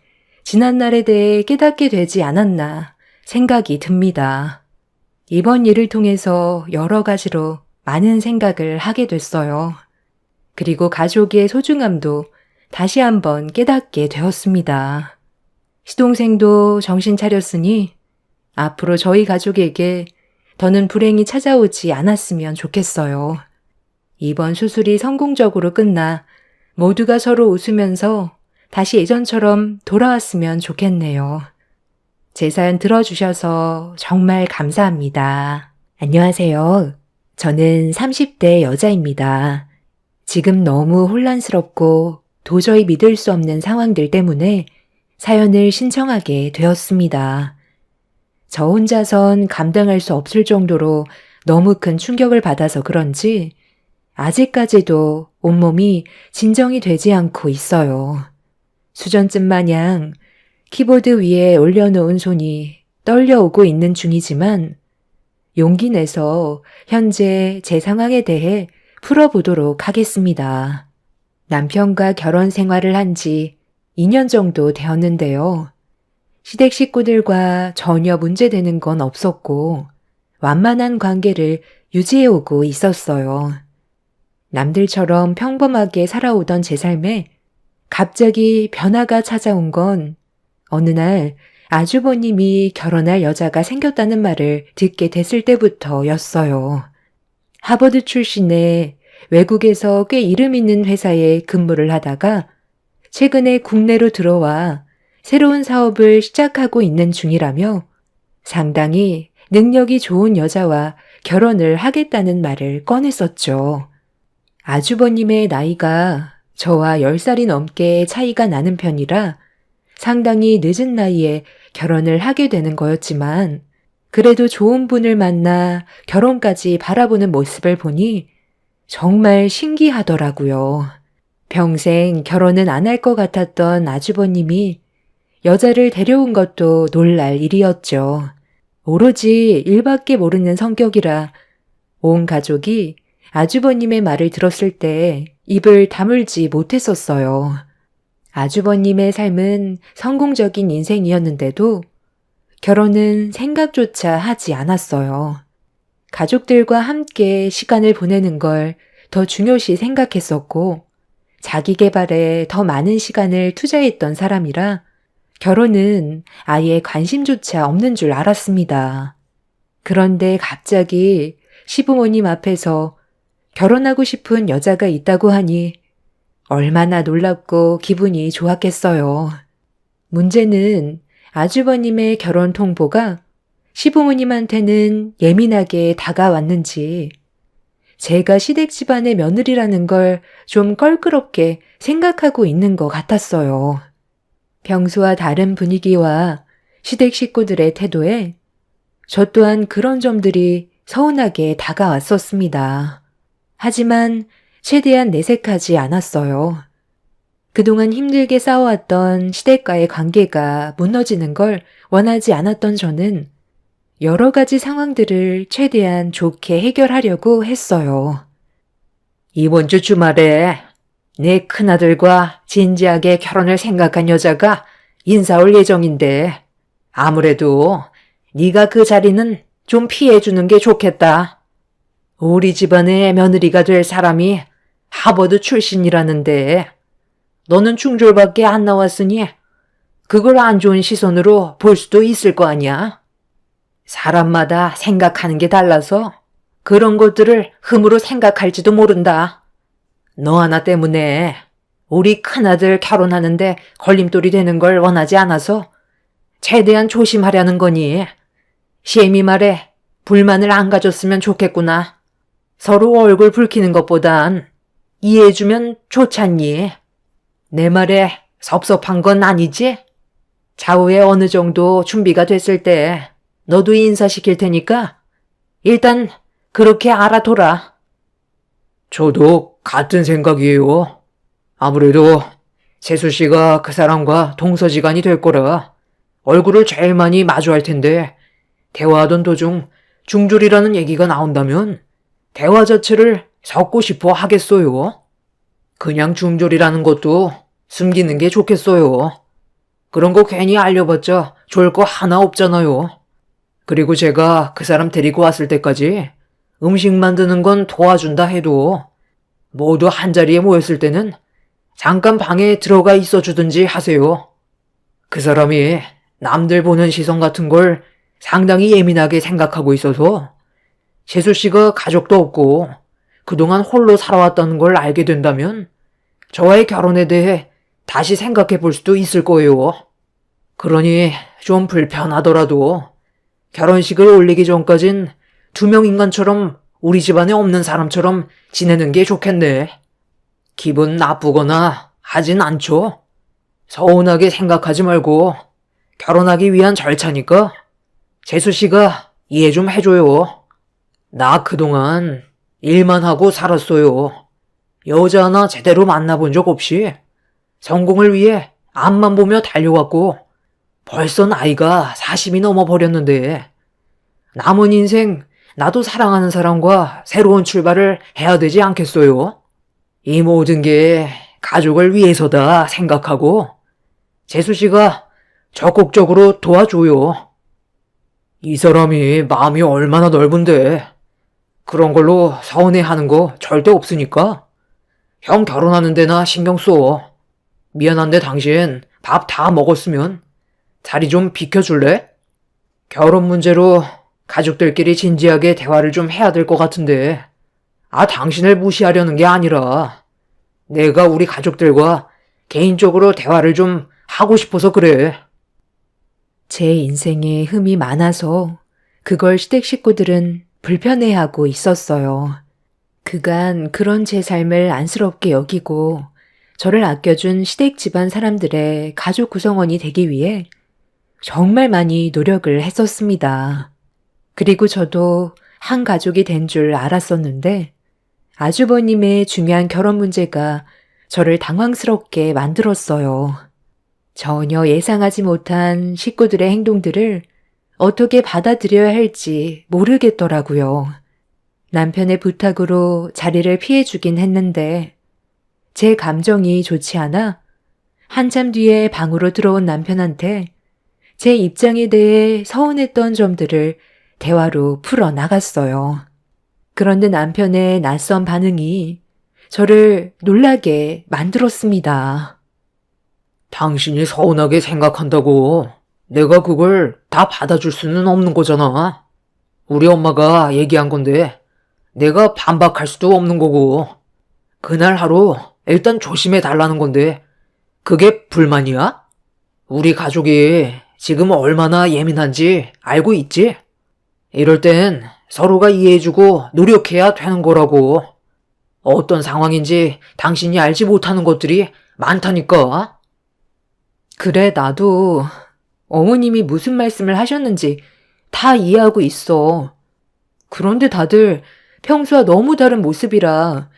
지난날에 대해 깨닫게 되지 않았나 생각이 듭니다. 이번 일을 통해서 여러 가지로 많은 생각을 하게 됐어요. 그리고 가족의 소중함도 다시 한번 깨닫게 되었습니다. 시동생도 정신 차렸으니 앞으로 저희 가족에게 더는 불행이 찾아오지 않았으면 좋겠어요. 이번 수술이 성공적으로 끝나 모두가 서로 웃으면서 다시 예전처럼 돌아왔으면 좋겠네요. 제 사연 들어주셔서 정말 감사합니다. 안녕하세요. 저는 30대 여자입니다. 지금 너무 혼란스럽고 도저히 믿을 수 없는 상황들 때문에 사연을 신청하게 되었습니다. 저 혼자선 감당할 수 없을 정도로 너무 큰 충격을 받아서 그런지 아직까지도 온몸이 진정이 되지 않고 있어요. 수전증 마냥 키보드 위에 올려놓은 손이 떨려오고 있는 중이지만 용기 내서 현재 제 상황에 대해 풀어보도록 하겠습니다. 남편과 결혼 생활을 한 지 2년 정도 되었는데요. 시댁 식구들과 전혀 문제되는 건 없었고 완만한 관계를 유지해오고 있었어요. 남들처럼 평범하게 살아오던 제 삶에 갑자기 변화가 찾아온 건 어느 날 아주버님이 결혼할 여자가 생겼다는 말을 듣게 됐을 때부터였어요. 하버드 출신의 외국에서 꽤 이름 있는 회사에 근무를 하다가 최근에 국내로 들어와 새로운 사업을 시작하고 있는 중이라며 상당히 능력이 좋은 여자와 결혼을 하겠다는 말을 꺼냈었죠. 아주버님의 나이가 저와 10살이 넘게 차이가 나는 편이라 상당히 늦은 나이에 결혼을 하게 되는 거였지만 그래도 좋은 분을 만나 결혼까지 바라보는 모습을 보니 정말 신기하더라고요. 평생 결혼은 안 할 것 같았던 아주버님이 여자를 데려온 것도 놀랄 일이었죠. 오로지 일밖에 모르는 성격이라 온 가족이 아주버님의 말을 들었을 때 입을 다물지 못했었어요. 아주버님의 삶은 성공적인 인생이었는데도 결혼은 생각조차 하지 않았어요. 가족들과 함께 시간을 보내는 걸 더 중요시 생각했었고 자기 개발에 더 많은 시간을 투자했던 사람이라 결혼은 아예 관심조차 없는 줄 알았습니다. 그런데 갑자기 시부모님 앞에서 결혼하고 싶은 여자가 있다고 하니 얼마나 놀랍고 기분이 좋았겠어요. 문제는 아주버님의 결혼 통보가 시부모님한테는 예민하게 다가왔는지 제가 시댁 집안의 며느리라는 걸 좀 껄끄럽게 생각하고 있는 것 같았어요. 평소와 다른 분위기와 시댁 식구들의 태도에 저 또한 그런 점들이 서운하게 다가왔었습니다. 하지만 최대한 내색하지 않았어요. 그동안 힘들게 쌓아왔던 시댁과의 관계가 무너지는 걸 원하지 않았던 저는 여러 가지 상황들을 최대한 좋게 해결하려고 했어요. 이번 주 주말에 내 큰아들과 진지하게 결혼을 생각한 여자가 인사 올 예정인데 아무래도 네가 그 자리는 좀 피해주는 게 좋겠다. 우리 집안의 며느리가 될 사람이 하버드 출신이라는데 너는 중졸밖에 안 나왔으니 그걸 안 좋은 시선으로 볼 수도 있을 거 아니야. 사람마다 생각하는 게 달라서 그런 것들을 흠으로 생각할지도 모른다. 너 하나 때문에 우리 큰아들 결혼하는데 걸림돌이 되는 걸 원하지 않아서 최대한 조심하려는 거니. 시애미 말에 불만을 안 가졌으면 좋겠구나. 서로 얼굴 붉히는 것보단 이해해주면 좋잖니. 내 말에 섭섭한 건 아니지? 차후에 어느 정도 준비가 됐을 때 너도 인사시킬 테니까 일단 그렇게 알아둬라. 저도 같은 생각이에요. 아무래도 재수 씨가 그 사람과 동서지간이 될 거라 얼굴을 제일 많이 마주할 텐데 대화하던 도중 중졸이라는 얘기가 나온다면 대화 자체를 섞고 싶어 하겠어요. 그냥 중졸이라는 것도 숨기는 게 좋겠어요. 그런 거 괜히 알려봤자 좋을 거 하나 없잖아요. 그리고 제가 그 사람 데리고 왔을 때까지 음식 만드는 건 도와준다 해도 모두 한자리에 모였을 때는 잠깐 방에 들어가 있어 주든지 하세요. 그 사람이 남들 보는 시선 같은 걸 상당히 예민하게 생각하고 있어서 재수 씨가 가족도 없고 그동안 홀로 살아왔다는 걸 알게 된다면 저와의 결혼에 대해 다시 생각해 볼 수도 있을 거예요. 그러니 좀 불편하더라도 결혼식을 올리기 전까진 투명 인간처럼 우리 집안에 없는 사람처럼 지내는 게 좋겠네. 기분 나쁘거나 하진 않죠? 서운하게 생각하지 말고 결혼하기 위한 절차니까 재수 씨가 이해 좀 해줘요. 나 그동안 일만 하고 살았어요. 여자 하나 제대로 만나본 적 없이 성공을 위해 앞만 보며 달려왔고 벌써 나이가 40이 넘어버렸는데 남은 인생 나도 사랑하는 사람과 새로운 출발을 해야 되지 않겠어요? 이 모든 게 가족을 위해서다 생각하고 재수 씨가 적극적으로 도와줘요. 이 사람이 마음이 얼마나 넓은데 그런 걸로 서운해하는 거 절대 없으니까 형 결혼하는 데나 신경 써. 미안한데 당신 밥 다 먹었으면 자리 좀 비켜줄래? 결혼 문제로 가족들끼리 진지하게 대화를 좀 해야 될 것 같은데, 당신을 무시하려는 게 아니라 내가 우리 가족들과 개인적으로 대화를 좀 하고 싶어서 그래. 제 인생에 흠이 많아서 그걸 시댁 식구들은 불편해하고 있었어요. 그간 그런 제 삶을 안쓰럽게 여기고 저를 아껴준 시댁 집안 사람들의 가족 구성원이 되기 위해 정말 많이 노력을 했었습니다. 그리고 저도 한 가족이 된 줄 알았었는데 아주버님의 중요한 결혼 문제가 저를 당황스럽게 만들었어요. 전혀 예상하지 못한 식구들의 행동들을 어떻게 받아들여야 할지 모르겠더라고요. 남편의 부탁으로 자리를 피해주긴 했는데 제 감정이 좋지 않아 한참 뒤에 방으로 들어온 남편한테 제 입장에 대해 서운했던 점들을 대화로 풀어나갔어요. 그런데 남편의 낯선 반응이 저를 놀라게 만들었습니다. 당신이 서운하게 생각한다고 내가 그걸 다 받아줄 수는 없는 거잖아. 우리 엄마가 얘기한 건데 내가 반박할 수도 없는 거고, 그날 하루 일단 조심해 달라는 건데 그게 불만이야? 우리 가족이 지금 얼마나 예민한지 알고 있지? 이럴 땐 서로가 이해해주고 노력해야 되는 거라고. 어떤 상황인지 당신이 알지 못하는 것들이 많다니까. 그래, 나도 어머님이 무슨 말씀을 하셨는지 다 이해하고 있어. 그런데 다들 평소와 너무 다른 모습이라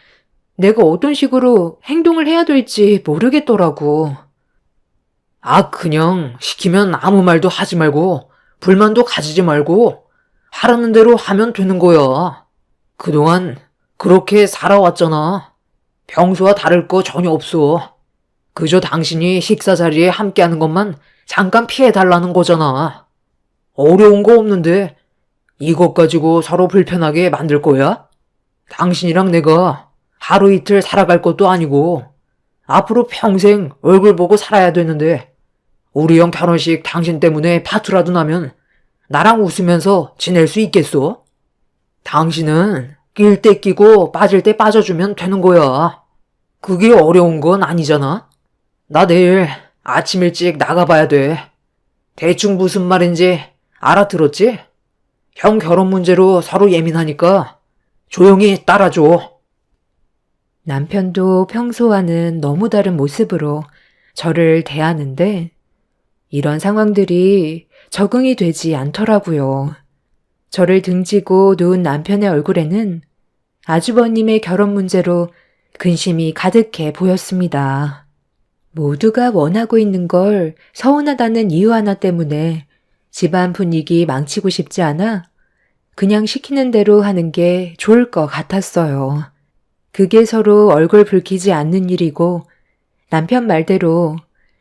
내가 어떤 식으로 행동을 해야 될지 모르겠더라고. 그냥 시키면 아무 말도 하지 말고 불만도 가지지 말고 하라는 대로 하면 되는 거야. 그동안 그렇게 살아왔잖아. 평소와 다를 거 전혀 없어. 그저 당신이 식사 자리에 함께하는 것만 잠깐 피해달라는 거잖아. 어려운 거 없는데 이것 가지고 서로 불편하게 만들 거야? 당신이랑 내가 하루 이틀 살아갈 것도 아니고 앞으로 평생 얼굴 보고 살아야 되는데 우리 형 결혼식 당신 때문에 파투라도 나면 나랑 웃으면서 지낼 수 있겠어? 당신은 낄 때 끼고 빠질 때 빠져주면 되는 거야. 그게 어려운 건 아니잖아. 나 내일 아침 일찍 나가봐야 돼. 대충 무슨 말인지 알아들었지? 형 결혼 문제로 서로 예민하니까 조용히 따라줘. 남편도 평소와는 너무 다른 모습으로 저를 대하는데 이런 상황들이 적응이 되지 않더라고요. 저를 등지고 누운 남편의 얼굴에는 아주버님의 결혼 문제로 근심이 가득해 보였습니다. 모두가 원하고 있는 걸 서운하다는 이유 하나 때문에 집안 분위기 망치고 싶지 않아 그냥 시키는 대로 하는 게 좋을 것 같았어요. 그게 서로 얼굴 붉히지 않는 일이고 남편 말대로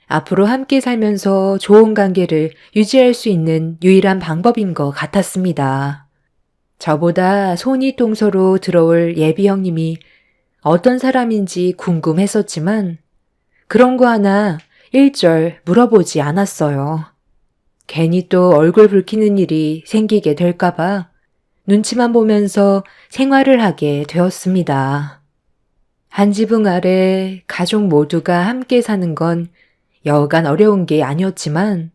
앞으로 함께 살면서 좋은 관계를 유지할 수 있는 유일한 방법인 것 같았습니다. 저보다 손이 동서로 들어올 예비 형님이 어떤 사람인지 궁금했었지만 그런 거 하나 일절 물어보지 않았어요. 괜히 또 얼굴 붉히는 일이 생기게 될까봐 눈치만 보면서 생활을 하게 되었습니다. 한 지붕 아래 가족 모두가 함께 사는 건 여간 어려운 게 아니었지만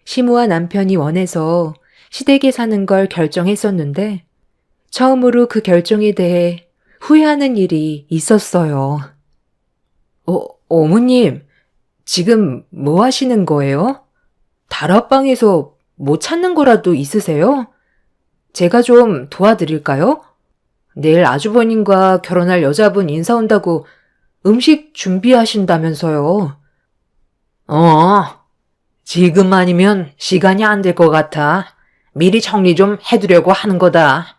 시무와 남편이 원해서 시댁에 사는 걸 결정했었는데 처음으로 그 결정에 대해 후회하는 일이 있었어요. 어머님, 지금 뭐 하시는 거예요? 다락방에서 뭐 찾는 거라도 있으세요? 제가 좀 도와드릴까요? 내일 아주버님과 결혼할 여자분 인사 온다고 음식 준비하신다면서요. 지금 아니면 시간이 안 될 것 같아. 미리 정리 좀 해두려고 하는 거다.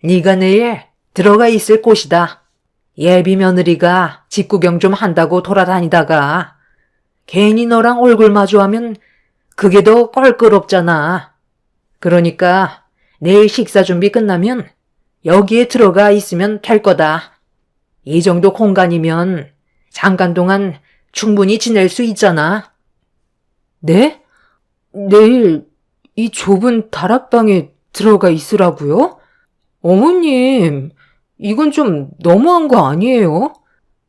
네가 내일 들어가 있을 곳이다. 예비 며느리가 집 구경 좀 한다고 돌아다니다가 괜히 너랑 얼굴 마주하면 그게 더 껄끄럽잖아. 그러니까 내일 식사 준비 끝나면 여기에 들어가 있으면 될 거다. 이 정도 공간이면 잠깐 동안 충분히 지낼 수 있잖아. 네? 내일 이 좁은 다락방에 들어가 있으라고요? 어머님, 이건 좀 너무한 거 아니에요?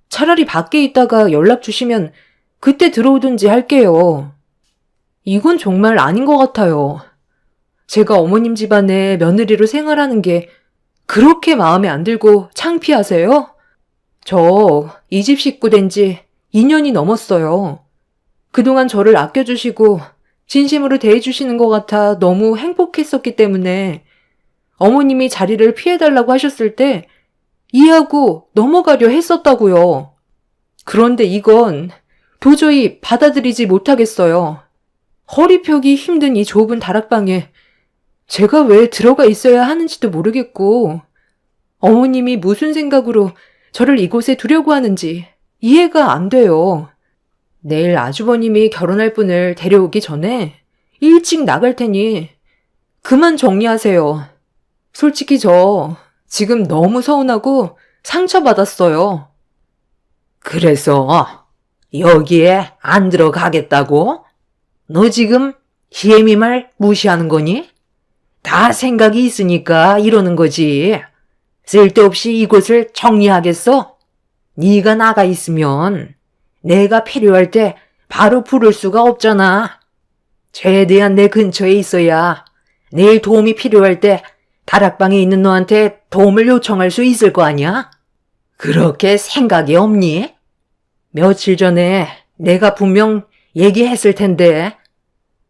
차라리 밖에 있다가 연락 주시면 그때 들어오든지 할게요. 이건 정말 아닌 것 같아요. 제가 어머님 집안에 며느리로 생활하는 게 그렇게 마음에 안 들고 창피하세요? 저 이 집 식구 된 지 2년이 넘었어요. 그동안 저를 아껴주시고 진심으로 대해주시는 것 같아 너무 행복했었기 때문에 어머님이 자리를 피해달라고 하셨을 때 이해하고 넘어가려 했었다고요. 그런데 이건 도저히 받아들이지 못하겠어요. 허리 펴기 힘든 이 좁은 다락방에 제가 왜 들어가 있어야 하는지도 모르겠고 어머님이 무슨 생각으로 저를 이곳에 두려고 하는지 이해가 안 돼요. 내일 아주버님이 결혼할 분을 데려오기 전에 일찍 나갈 테니 그만 정리하세요. 솔직히 저 지금 너무 서운하고 상처받았어요. 그래서 여기에 안 들어가겠다고? 너 지금 희애미 말 무시하는 거니? 다 생각이 있으니까 이러는 거지. 쓸데없이 이곳을 정리하겠어? 네가 나가 있으면 내가 필요할 때 바로 부를 수가 없잖아. 최대한 내 근처에 있어야 내일 도움이 필요할 때 다락방에 있는 너한테 도움을 요청할 수 있을 거 아니야? 그렇게 생각이 없니? 며칠 전에 내가 분명 얘기했을 텐데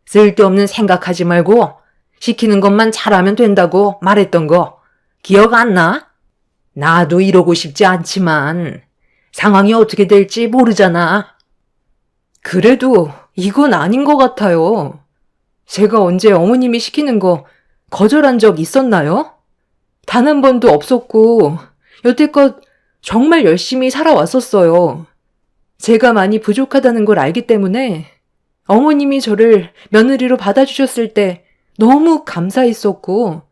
쓸데없는 생각하지 말고 시키는 것만 잘하면 된다고 말했던 거 기억 안 나? 나도 이러고 싶지 않지만 상황이 어떻게 될지 모르잖아. 그래도 이건 아닌 것 같아요. 제가 언제 어머님이 시키는 거 거절한 적 있었나요? 단 한 번도 없었고 여태껏 정말 열심히 살아왔었어요. 제가 많이 부족하다는 걸 알기 때문에 어머님이 저를 며느리로 받아주셨을 때 너무 감사했었고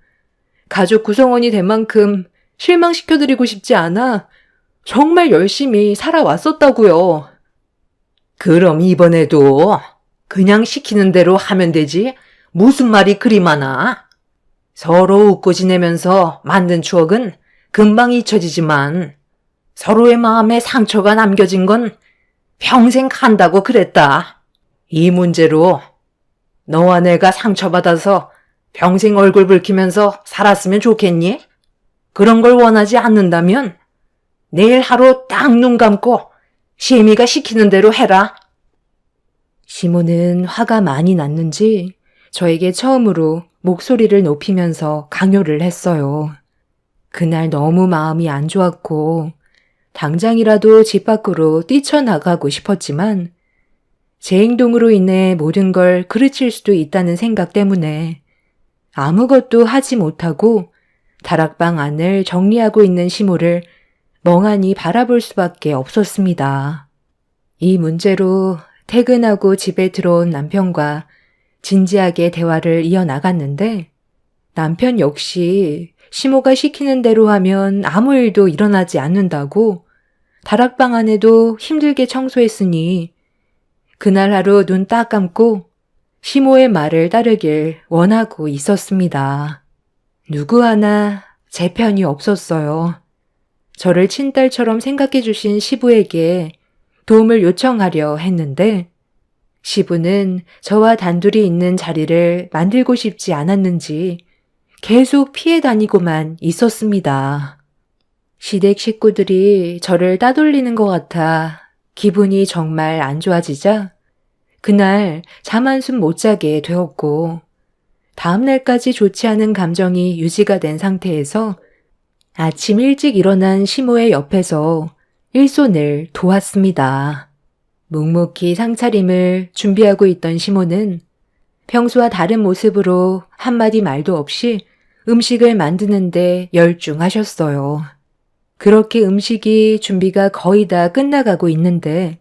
가족 구성원이 된 만큼 실망시켜드리고 싶지 않아 정말 열심히 살아왔었다고요. 그럼 이번에도 그냥 시키는 대로 하면 되지 무슨 말이 그리 많아? 서로 웃고 지내면서 만든 추억은 금방 잊혀지지만 서로의 마음에 상처가 남겨진 건 평생 간다고 그랬다. 이 문제로 너와 내가 상처받아서 평생 얼굴 붉히면서 살았으면 좋겠니? 그런 걸 원하지 않는다면 내일 하루 딱 눈 감고 시애미가 시키는 대로 해라. 시모는 화가 많이 났는지 저에게 처음으로 목소리를 높이면서 강요를 했어요. 그날 너무 마음이 안 좋았고 당장이라도 집 밖으로 뛰쳐나가고 싶었지만 제 행동으로 인해 모든 걸 그르칠 수도 있다는 생각 때문에 아무것도 하지 못하고 다락방 안을 정리하고 있는 시모를 멍하니 바라볼 수밖에 없었습니다. 이 문제로 퇴근하고 집에 들어온 남편과 진지하게 대화를 이어나갔는데 남편 역시 시모가 시키는 대로 하면 아무 일도 일어나지 않는다고 다락방 안에도 힘들게 청소했으니 그날 하루 눈 딱 감고 시모의 말을 따르길 원하고 있었습니다. 누구 하나 제 편이 없었어요. 저를 친딸처럼 생각해 주신 시부에게 도움을 요청하려 했는데 시부는 저와 단둘이 있는 자리를 만들고 싶지 않았는지 계속 피해 다니고만 있었습니다. 시댁 식구들이 저를 따돌리는 것 같아 기분이 정말 안 좋아지자 그날 잠 한숨 못 자게 되었고 다음 날까지 좋지 않은 감정이 유지가 된 상태에서 아침 일찍 일어난 시모의 옆에서 일손을 도왔습니다. 묵묵히 상차림을 준비하고 있던 시모는 평소와 다른 모습으로 한마디 말도 없이 음식을 만드는데 열중하셨어요. 그렇게 음식이 준비가 거의 다 끝나가고 있는데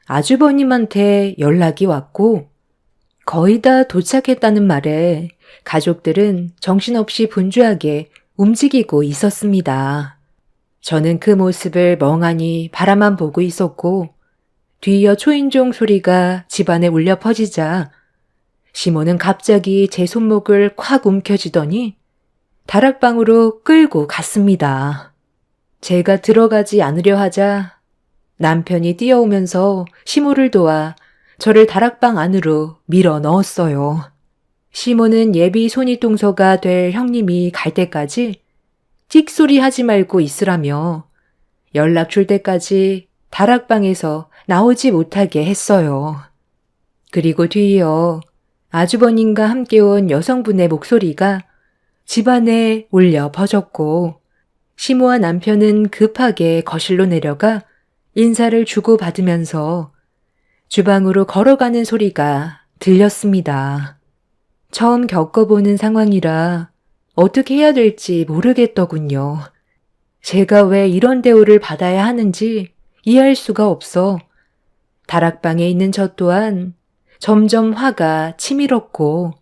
아주버님한테 연락이 왔고 거의 다 도착했다는 말에 가족들은 정신없이 분주하게 움직이고 있었습니다. 저는 그 모습을 멍하니 바라만 보고 있었고 뒤이어 초인종 소리가 집안에 울려 퍼지자 시모는 갑자기 제 손목을 콱 움켜쥐더니 다락방으로 끌고 갔습니다. 제가 들어가지 않으려 하자 남편이 뛰어오면서 시모를 도와 저를 다락방 안으로 밀어 넣었어요. 시모는 예비 손윗동서가 될 형님이 갈 때까지 찍소리 하지 말고 있으라며 연락 줄 때까지 다락방에서 나오지 못하게 했어요. 그리고 뒤이어 아주버님과 함께 온 여성분의 목소리가 집안에 울려 퍼졌고 시모와 남편은 급하게 거실로 내려가 인사를 주고받으면서 주방으로 걸어가는 소리가 들렸습니다. 처음 겪어보는 상황이라 어떻게 해야 될지 모르겠더군요. 제가 왜 이런 대우를 받아야 하는지 이해할 수가 없어 다락방에 있는 저 또한 점점 화가 치밀었고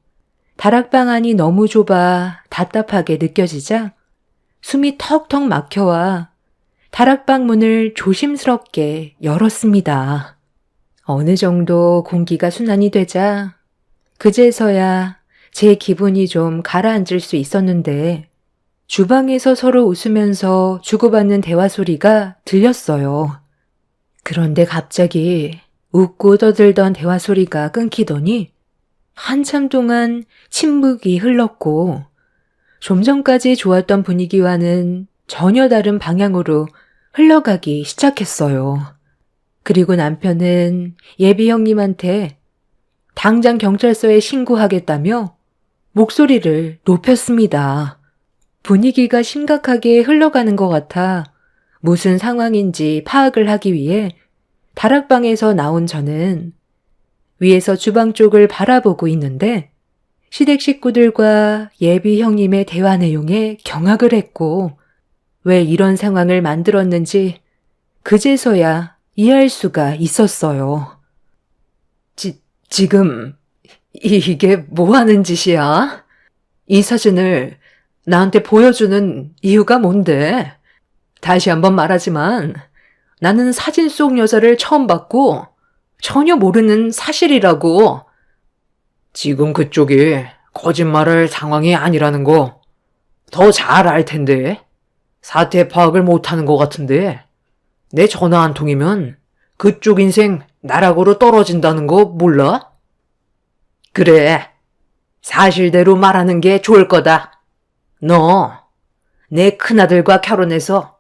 다락방 안이 너무 좁아 답답하게 느껴지자 숨이 턱턱 막혀와 다락방 문을 조심스럽게 열었습니다. 어느 정도 공기가 순환이 되자 그제서야 제 기분이 좀 가라앉을 수 있었는데 주방에서 서로 웃으면서 주고받는 대화 소리가 들렸어요. 그런데 갑자기 웃고 떠들던 대화 소리가 끊기더니 한참 동안 침묵이 흘렀고 좀 전까지 좋았던 분위기와는 전혀 다른 방향으로 흘러가기 시작했어요. 그리고 남편은 예비 형님한테 당장 경찰서에 신고하겠다며 목소리를 높였습니다. 분위기가 심각하게 흘러가는 것 같아 무슨 상황인지 파악을 하기 위해 다락방에서 나온 저는 위에서 주방 쪽을 바라보고 있는데 시댁 식구들과 예비 형님의 대화 내용에 경악을 했고 왜 이런 상황을 만들었는지 그제서야 이해할 수가 있었어요. 지금 이게 뭐 하는 짓이야? 이 사진을 나한테 보여주는 이유가 뭔데? 다시 한번 말하지만 나는 사진 속 여자를 처음 봤고 전혀 모르는 사실이라고. 지금 그쪽이 거짓말할 상황이 아니라는 거 더 잘 알 텐데. 사태 파악을 못하는 것 같은데. 내 전화 한 통이면 그쪽 인생 나락으로 떨어진다는 거 몰라? 그래. 사실대로 말하는 게 좋을 거다. 너, 내 큰아들과 결혼해서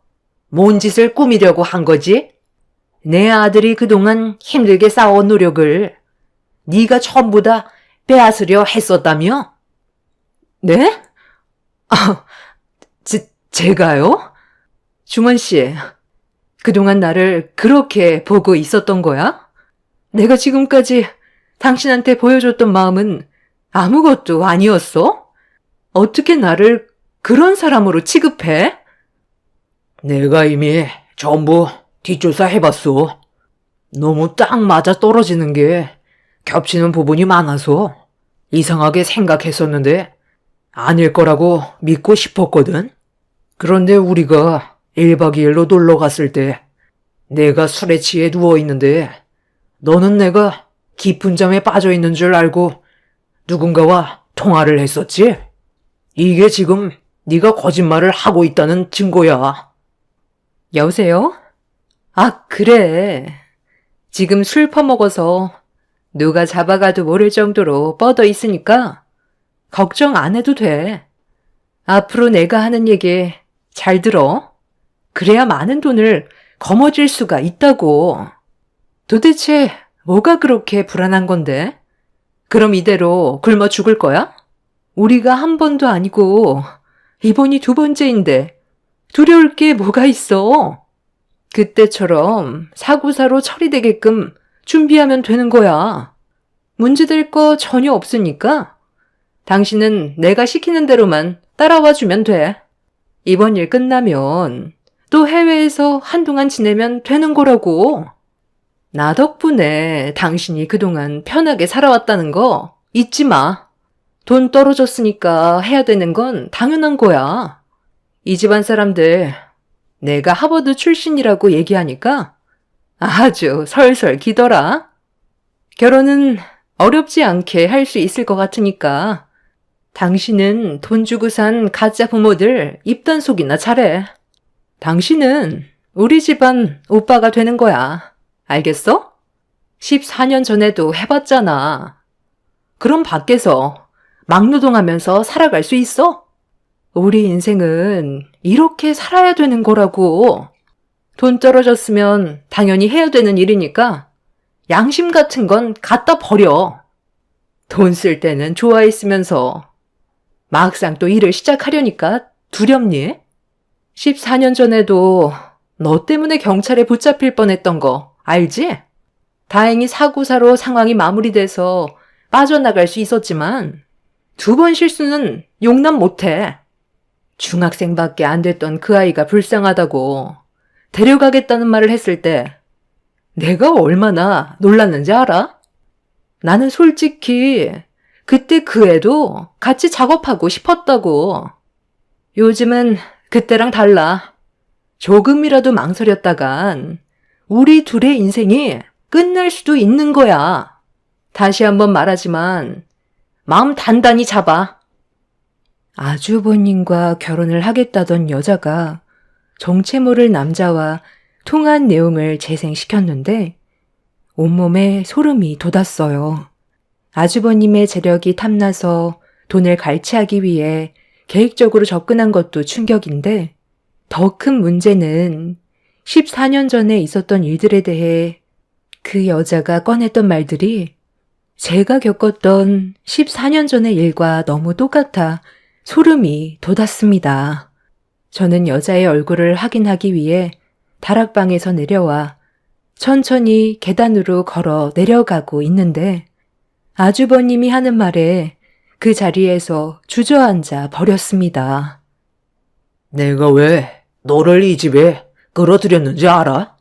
뭔 짓을 꾸미려고 한 거지? 내 아들이 그동안 힘들게 쌓아온 노력을 네가 전부 다 빼앗으려 했었다며? 네? 아, 제가요? 중원 씨, 그동안 나를 그렇게 보고 있었던 거야? 내가 지금까지 당신한테 보여줬던 마음은 아무것도 아니었어? 어떻게 나를 그런 사람으로 취급해? 내가 이미 전부 뒷조사 해봤어. 너무 딱 맞아 떨어지는 게 겹치는 부분이 많아서 이상하게 생각했었는데 아닐 거라고 믿고 싶었거든. 그런데 우리가 1박 2일로 놀러 갔을 때 내가 술에 취해 누워있는데 너는 내가 깊은 잠에 빠져있는 줄 알고 누군가와 통화를 했었지? 이게 지금 네가 거짓말을 하고 있다는 증거야. 여보세요? 아, 그래. 지금 술 퍼먹어서 누가 잡아가도 모를 정도로 뻗어 있으니까 걱정 안 해도 돼. 앞으로 내가 하는 얘기 잘 들어. 그래야 많은 돈을 거머쥘 수가 있다고. 도대체 뭐가 그렇게 불안한 건데? 그럼 이대로 굶어 죽을 거야? 우리가 한 번도 아니고 이번이 두 번째인데 두려울 게 뭐가 있어? 그때처럼 사고사로 처리되게끔 준비하면 되는 거야. 문제될 거 전혀 없으니까 당신은 내가 시키는 대로만 따라와 주면 돼. 이번 일 끝나면 또 해외에서 한동안 지내면 되는 거라고. 나 덕분에 당신이 그동안 편하게 살아왔다는 거 잊지 마. 돈 떨어졌으니까 해야 되는 건 당연한 거야. 이 집안 사람들 내가 하버드 출신이라고 얘기하니까 아주 설설 기더라. 결혼은 어렵지 않게 할 수 있을 것 같으니까 당신은 돈 주고 산 가짜 부모들 입단속이나 잘해. 당신은 우리 집안 오빠가 되는 거야. 알겠어? 14년 전에도 해봤잖아. 그럼 밖에서 막노동하면서 살아갈 수 있어? 우리 인생은 이렇게 살아야 되는 거라고. 돈 떨어졌으면 당연히 해야 되는 일이니까 양심 같은 건 갖다 버려. 돈 쓸 때는 좋아했으면서 막상 또 일을 시작하려니까 두렵니? 14년 전에도 너 때문에 경찰에 붙잡힐 뻔했던 거 알지? 다행히 사고사로 상황이 마무리돼서 빠져나갈 수 있었지만 2번 실수는 용납 못해. 중학생밖에 안 됐던 그 아이가 불쌍하다고 데려가겠다는 말을 했을 때 내가 얼마나 놀랐는지 알아? 나는 솔직히 그때 그 애도 같이 작업하고 싶었다고. 요즘은 그때랑 달라. 조금이라도 망설였다간 우리 둘의 인생이 끝날 수도 있는 거야. 다시 한번 말하지만 마음 단단히 잡아. 아주버님과 결혼을 하겠다던 여자가 정체 모를 남자와 통한 내용을 재생시켰는데 온몸에 소름이 돋았어요. 아주버님의 재력이 탐나서 돈을 갈취하기 위해 계획적으로 접근한 것도 충격인데 더 큰 문제는 14년 전에 있었던 일들에 대해 그 여자가 꺼냈던 말들이 제가 겪었던 14년 전의 일과 너무 똑같아 소름이 돋았습니다. 저는 여자의 얼굴을 확인하기 위해 다락방에서 내려와 천천히 계단으로 걸어 내려가고 있는데 아주버님이 하는 말에 그 자리에서 주저앉아 버렸습니다. 내가 왜 너를 이 집에 끌어들였는지 알아?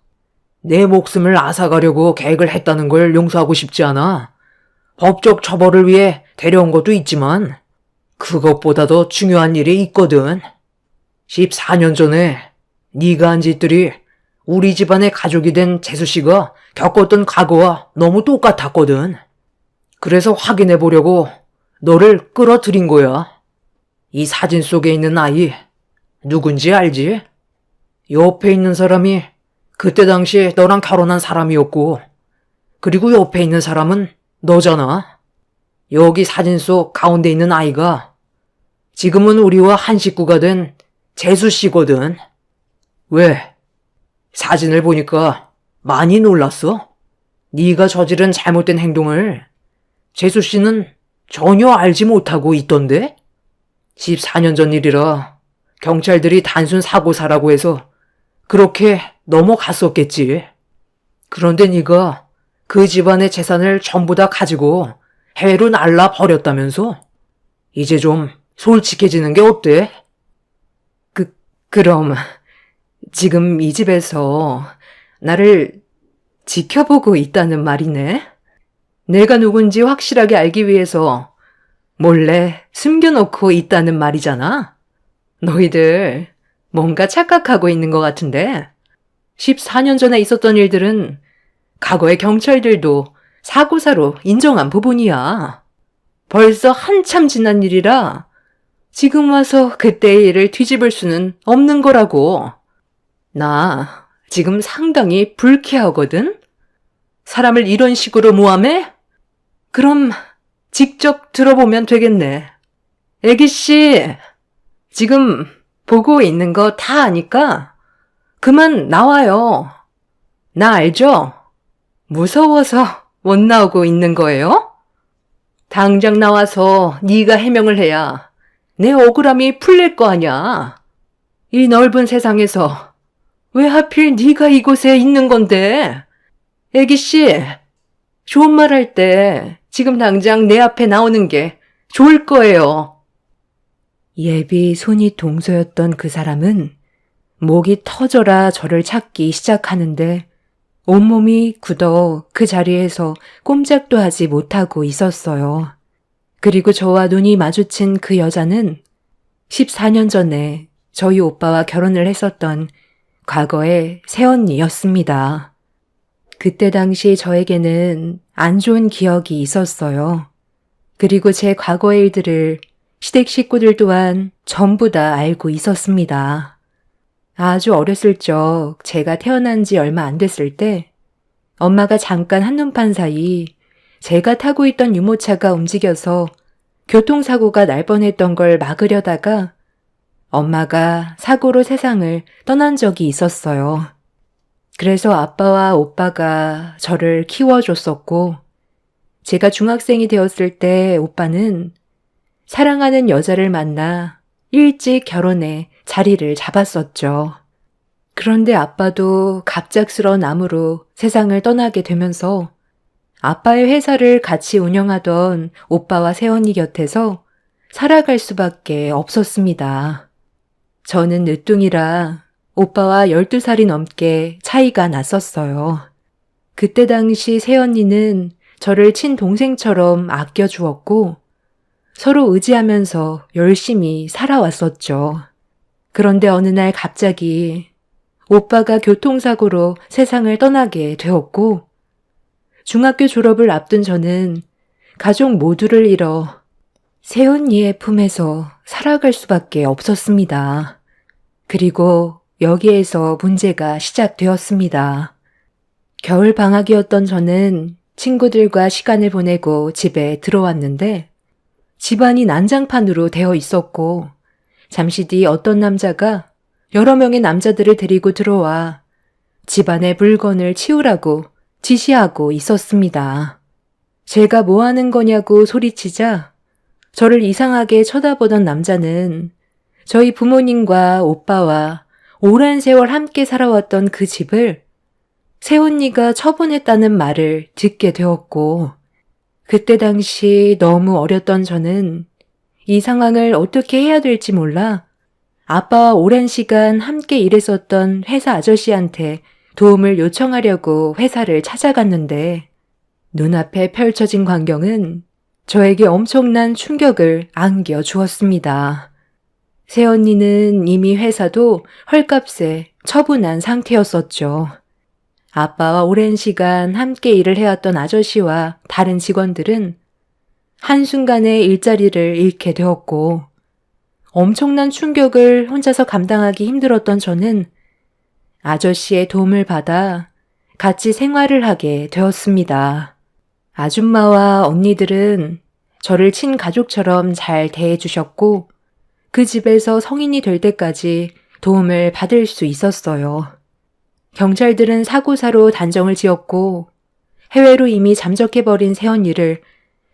내 목숨을 앗아가려고 계획을 했다는 걸 용서하고 싶지 않아. 법적 처벌을 위해 데려온 것도 있지만 그것보다 더 중요한 일이 있거든. 14년 전에 네가 한 짓들이 우리 집안의 가족이 된 재수 씨가 겪었던 과거와 너무 똑같았거든. 그래서 확인해 보려고 너를 끌어들인 거야. 이 사진 속에 있는 아이 누군지 알지? 옆에 있는 사람이 그때 당시에 너랑 결혼한 사람이었고, 그리고 옆에 있는 사람은 너잖아. 여기 사진 속 가운데 있는 아이가 지금은 우리와 한 식구가 된 재수 씨거든. 왜? 사진을 보니까 많이 놀랐어? 네가 저지른 잘못된 행동을 재수 씨는 전혀 알지 못하고 있던데? 14년 전 일이라 경찰들이 단순 사고사라고 해서 그렇게 넘어갔었겠지. 그런데 네가 그 집안의 재산을 전부 다 가지고 해외로 날라 버렸다면서? 이제 좀 솔직해지는 게 어때? 그럼 지금 이 집에서 나를 지켜보고 있다는 말이네? 내가 누군지 확실하게 알기 위해서 몰래 숨겨놓고 있다는 말이잖아? 너희들 뭔가 착각하고 있는 것 같은데 14년 전에 있었던 일들은 과거의 경찰들도 사고사로 인정한 부분이야. 벌써 한참 지난 일이라 지금 와서 그때의 일을 뒤집을 수는 없는 거라고. 나 지금 상당히 불쾌하거든? 사람을 이런 식으로 모함해? 그럼 직접 들어보면 되겠네. 애기씨, 지금 보고 있는 거 다 아니까 그만 나와요. 나 알죠? 무서워서 못 나오고 있는 거예요? 당장 나와서 네가 해명을 해야 내 억울함이 풀릴 거 아냐. 이 넓은 세상에서 왜 하필 네가 이곳에 있는 건데? 애기씨, 좋은 말 할 때 지금 당장 내 앞에 나오는 게 좋을 거예요. 예비 손이 동서였던 그 사람은 목이 터져라 저를 찾기 시작하는데 온몸이 굳어 그 자리에서 꼼짝도 하지 못하고 있었어요. 그리고 저와 눈이 마주친 그 여자는 14년 전에 저희 오빠와 결혼을 했었던 과거의 새언니였습니다. 그때 당시 저에게는 안 좋은 기억이 있었어요. 그리고 제 과거의 일들을 시댁 식구들 또한 전부 다 알고 있었습니다. 아주 어렸을 적 제가 태어난 지 얼마 안 됐을 때 엄마가 잠깐 한눈판 사이 제가 타고 있던 유모차가 움직여서 교통사고가 날 뻔했던 걸 막으려다가 엄마가 사고로 세상을 떠난 적이 있었어요. 그래서 아빠와 오빠가 저를 키워줬었고, 제가 중학생이 되었을 때 오빠는 사랑하는 여자를 만나 일찍 결혼해 자리를 잡았었죠. 그런데 아빠도 갑작스러운 암으로 세상을 떠나게 되면서 아빠의 회사를 같이 운영하던 오빠와 새언니 곁에서 살아갈 수밖에 없었습니다. 저는 늦둥이라 오빠와 12살이 넘게 차이가 났었어요. 그때 당시 새언니는 저를 친동생처럼 아껴주었고 서로 의지하면서 열심히 살아왔었죠. 그런데 어느 날 갑자기 오빠가 교통사고로 세상을 떠나게 되었고 중학교 졸업을 앞둔 저는 가족 모두를 잃어 새언니의 품에서 살아갈 수밖에 없었습니다. 그리고 여기에서 문제가 시작되었습니다. 겨울 방학이었던 저는 친구들과 시간을 보내고 집에 들어왔는데 집안이 난장판으로 되어 있었고 잠시 뒤 어떤 남자가 여러 명의 남자들을 데리고 들어와 집안의 물건을 치우라고 지시하고 있었습니다. 제가 뭐 하는 거냐고 소리치자 저를 이상하게 쳐다보던 남자는 저희 부모님과 오빠와 오랜 세월 함께 살아왔던 그 집을 새언니가 처분했다는 말을 듣게 되었고 그때 당시 너무 어렸던 저는 이 상황을 어떻게 해야 될지 몰라 아빠와 오랜 시간 함께 일했었던 회사 아저씨한테 도움을 요청하려고 회사를 찾아갔는데 눈앞에 펼쳐진 광경은 저에게 엄청난 충격을 안겨주었습니다. 새언니는 이미 회사도 헐값에 처분한 상태였었죠. 아빠와 오랜 시간 함께 일을 해왔던 아저씨와 다른 직원들은 한순간에 일자리를 잃게 되었고 엄청난 충격을 혼자서 감당하기 힘들었던 저는 아저씨의 도움을 받아 같이 생활을 하게 되었습니다. 아줌마와 언니들은 저를 친가족처럼 잘 대해주셨고 그 집에서 성인이 될 때까지 도움을 받을 수 있었어요. 경찰들은 사고사로 단정을 지었고 해외로 이미 잠적해버린 새언니를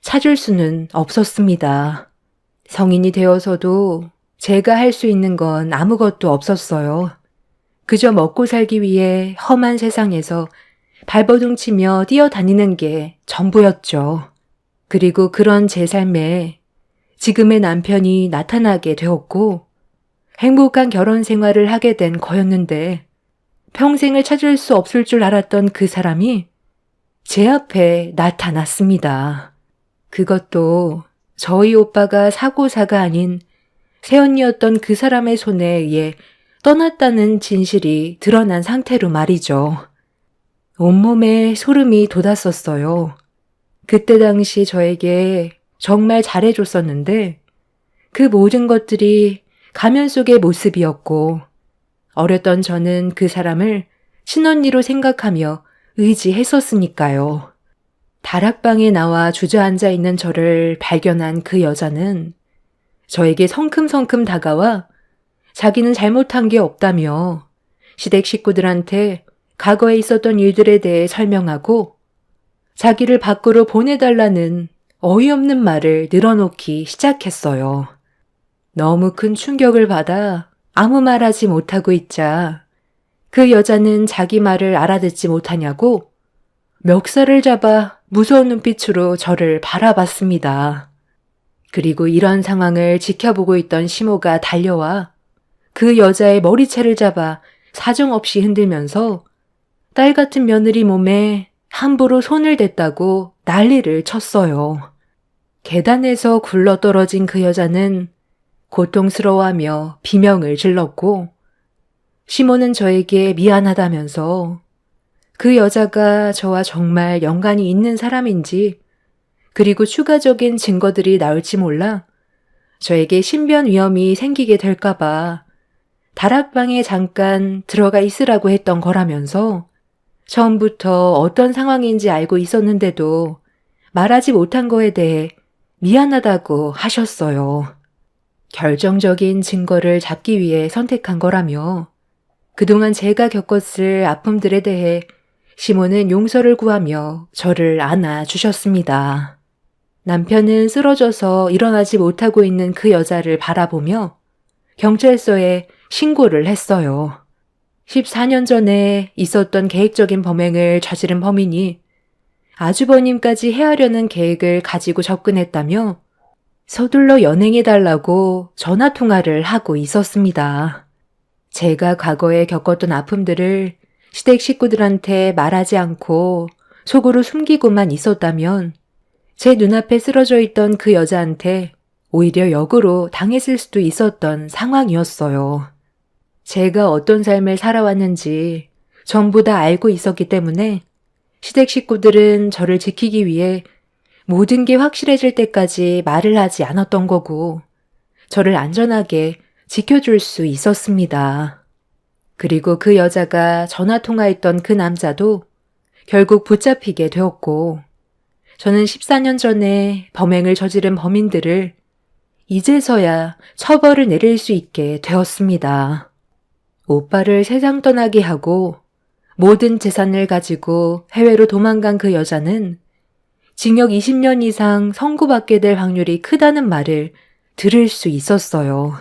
찾을 수는 없었습니다. 성인이 되어서도 제가 할 수 있는 건 아무것도 없었어요. 그저 먹고 살기 위해 험한 세상에서 발버둥치며 뛰어다니는 게 전부였죠. 그리고 그런 제 삶에 지금의 남편이 나타나게 되었고 행복한 결혼 생활을 하게 된 거였는데 평생을 찾을 수 없을 줄 알았던 그 사람이 제 앞에 나타났습니다. 그것도 저희 오빠가 사고사가 아닌 새언니였던 그 사람의 손에 의해 떠났다는 진실이 드러난 상태로 말이죠. 온몸에 소름이 돋았었어요. 그때 당시 저에게 정말 잘해줬었는데 그 모든 것들이 가면 속의 모습이었고 어렸던 저는 그 사람을 친언니로 생각하며 의지했었으니까요. 다락방에 나와 주저앉아 있는 저를 발견한 그 여자는 저에게 성큼성큼 다가와 자기는 잘못한 게 없다며 시댁 식구들한테 과거에 있었던 일들에 대해 설명하고 자기를 밖으로 보내달라는 어이없는 말을 늘어놓기 시작했어요. 너무 큰 충격을 받아 아무 말하지 못하고 있자 그 여자는 자기 말을 알아듣지 못하냐고 멱살을 잡아 무서운 눈빛으로 저를 바라봤습니다. 그리고 이런 상황을 지켜보고 있던 시모가 달려와 그 여자의 머리채를 잡아 사정없이 흔들면서 딸 같은 며느리 몸에 함부로 손을 댔다고 난리를 쳤어요. 계단에서 굴러떨어진 그 여자는 고통스러워하며 비명을 질렀고 시모는 저에게 미안하다면서 그 여자가 저와 정말 연관이 있는 사람인지, 그리고 추가적인 증거들이 나올지 몰라 저에게 신변 위험이 생기게 될까봐 다락방에 잠깐 들어가 있으라고 했던 거라면서 처음부터 어떤 상황인지 알고 있었는데도 말하지 못한 거에 대해 미안하다고 하셨어요. 결정적인 증거를 잡기 위해 선택한 거라며 그동안 제가 겪었을 아픔들에 대해 시몬은 용서를 구하며 저를 안아주셨습니다. 남편은 쓰러져서 일어나지 못하고 있는 그 여자를 바라보며 경찰서에 신고를 했어요. 14년 전에 있었던 계획적인 범행을 저지른 범인이 아주버님까지 해하려는 계획을 가지고 접근했다며 서둘러 연행해달라고 전화통화를 하고 있었습니다. 제가 과거에 겪었던 아픔들을 시댁 식구들한테 말하지 않고 속으로 숨기고만 있었다면 제 눈앞에 쓰러져 있던 그 여자한테 오히려 역으로 당했을 수도 있었던 상황이었어요. 제가 어떤 삶을 살아왔는지 전부 다 알고 있었기 때문에 시댁 식구들은 저를 지키기 위해 모든 게 확실해질 때까지 말을 하지 않았던 거고 저를 안전하게 지켜줄 수 있었습니다. 그리고 그 여자가 전화통화했던 그 남자도 결국 붙잡히게 되었고 저는 14년 전에 범행을 저지른 범인들을 이제서야 처벌을 내릴 수 있게 되었습니다. 오빠를 세상 떠나게 하고 모든 재산을 가지고 해외로 도망간 그 여자는 징역 20년 이상 선고받게 될 확률이 크다는 말을 들을 수 있었어요.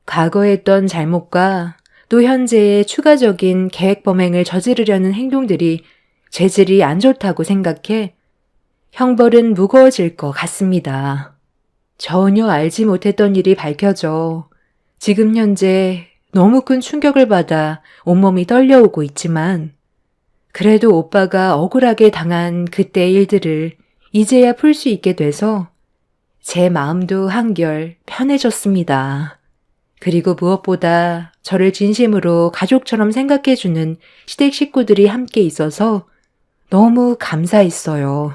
과거에 했던 잘못과 또 현재의 추가적인 계획 범행을 저지르려는 행동들이 재질이 안 좋다고 생각해 형벌은 무거워질 것 같습니다. 전혀 알지 못했던 일이 밝혀져 지금 현재 너무 큰 충격을 받아 온몸이 떨려오고 있지만 그래도 오빠가 억울하게 당한 그때의 일들을 이제야 풀 수 있게 돼서 제 마음도 한결 편해졌습니다. 그리고 무엇보다 저를 진심으로 가족처럼 생각해주는 시댁 식구들이 함께 있어서 너무 감사했어요.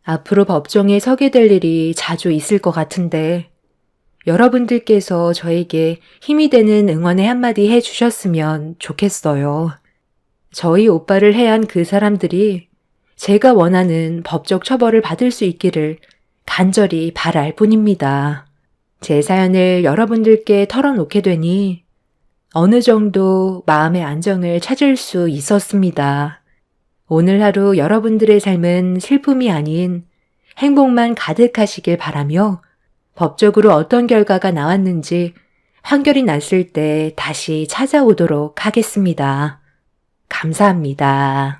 앞으로 법정에 서게 될 일이 자주 있을 것 같은데 여러분들께서 저에게 힘이 되는 응원의 한마디 해주셨으면 좋겠어요. 저희 오빠를 해한 그 사람들이 제가 원하는 법적 처벌을 받을 수 있기를 간절히 바랄 뿐입니다. 제 사연을 여러분들께 털어놓게 되니 어느 정도 마음의 안정을 찾을 수 있었습니다. 오늘 하루 여러분들의 삶은 슬픔이 아닌 행복만 가득하시길 바라며 법적으로 어떤 결과가 나왔는지 판결이 났을 때 다시 찾아오도록 하겠습니다. 감사합니다.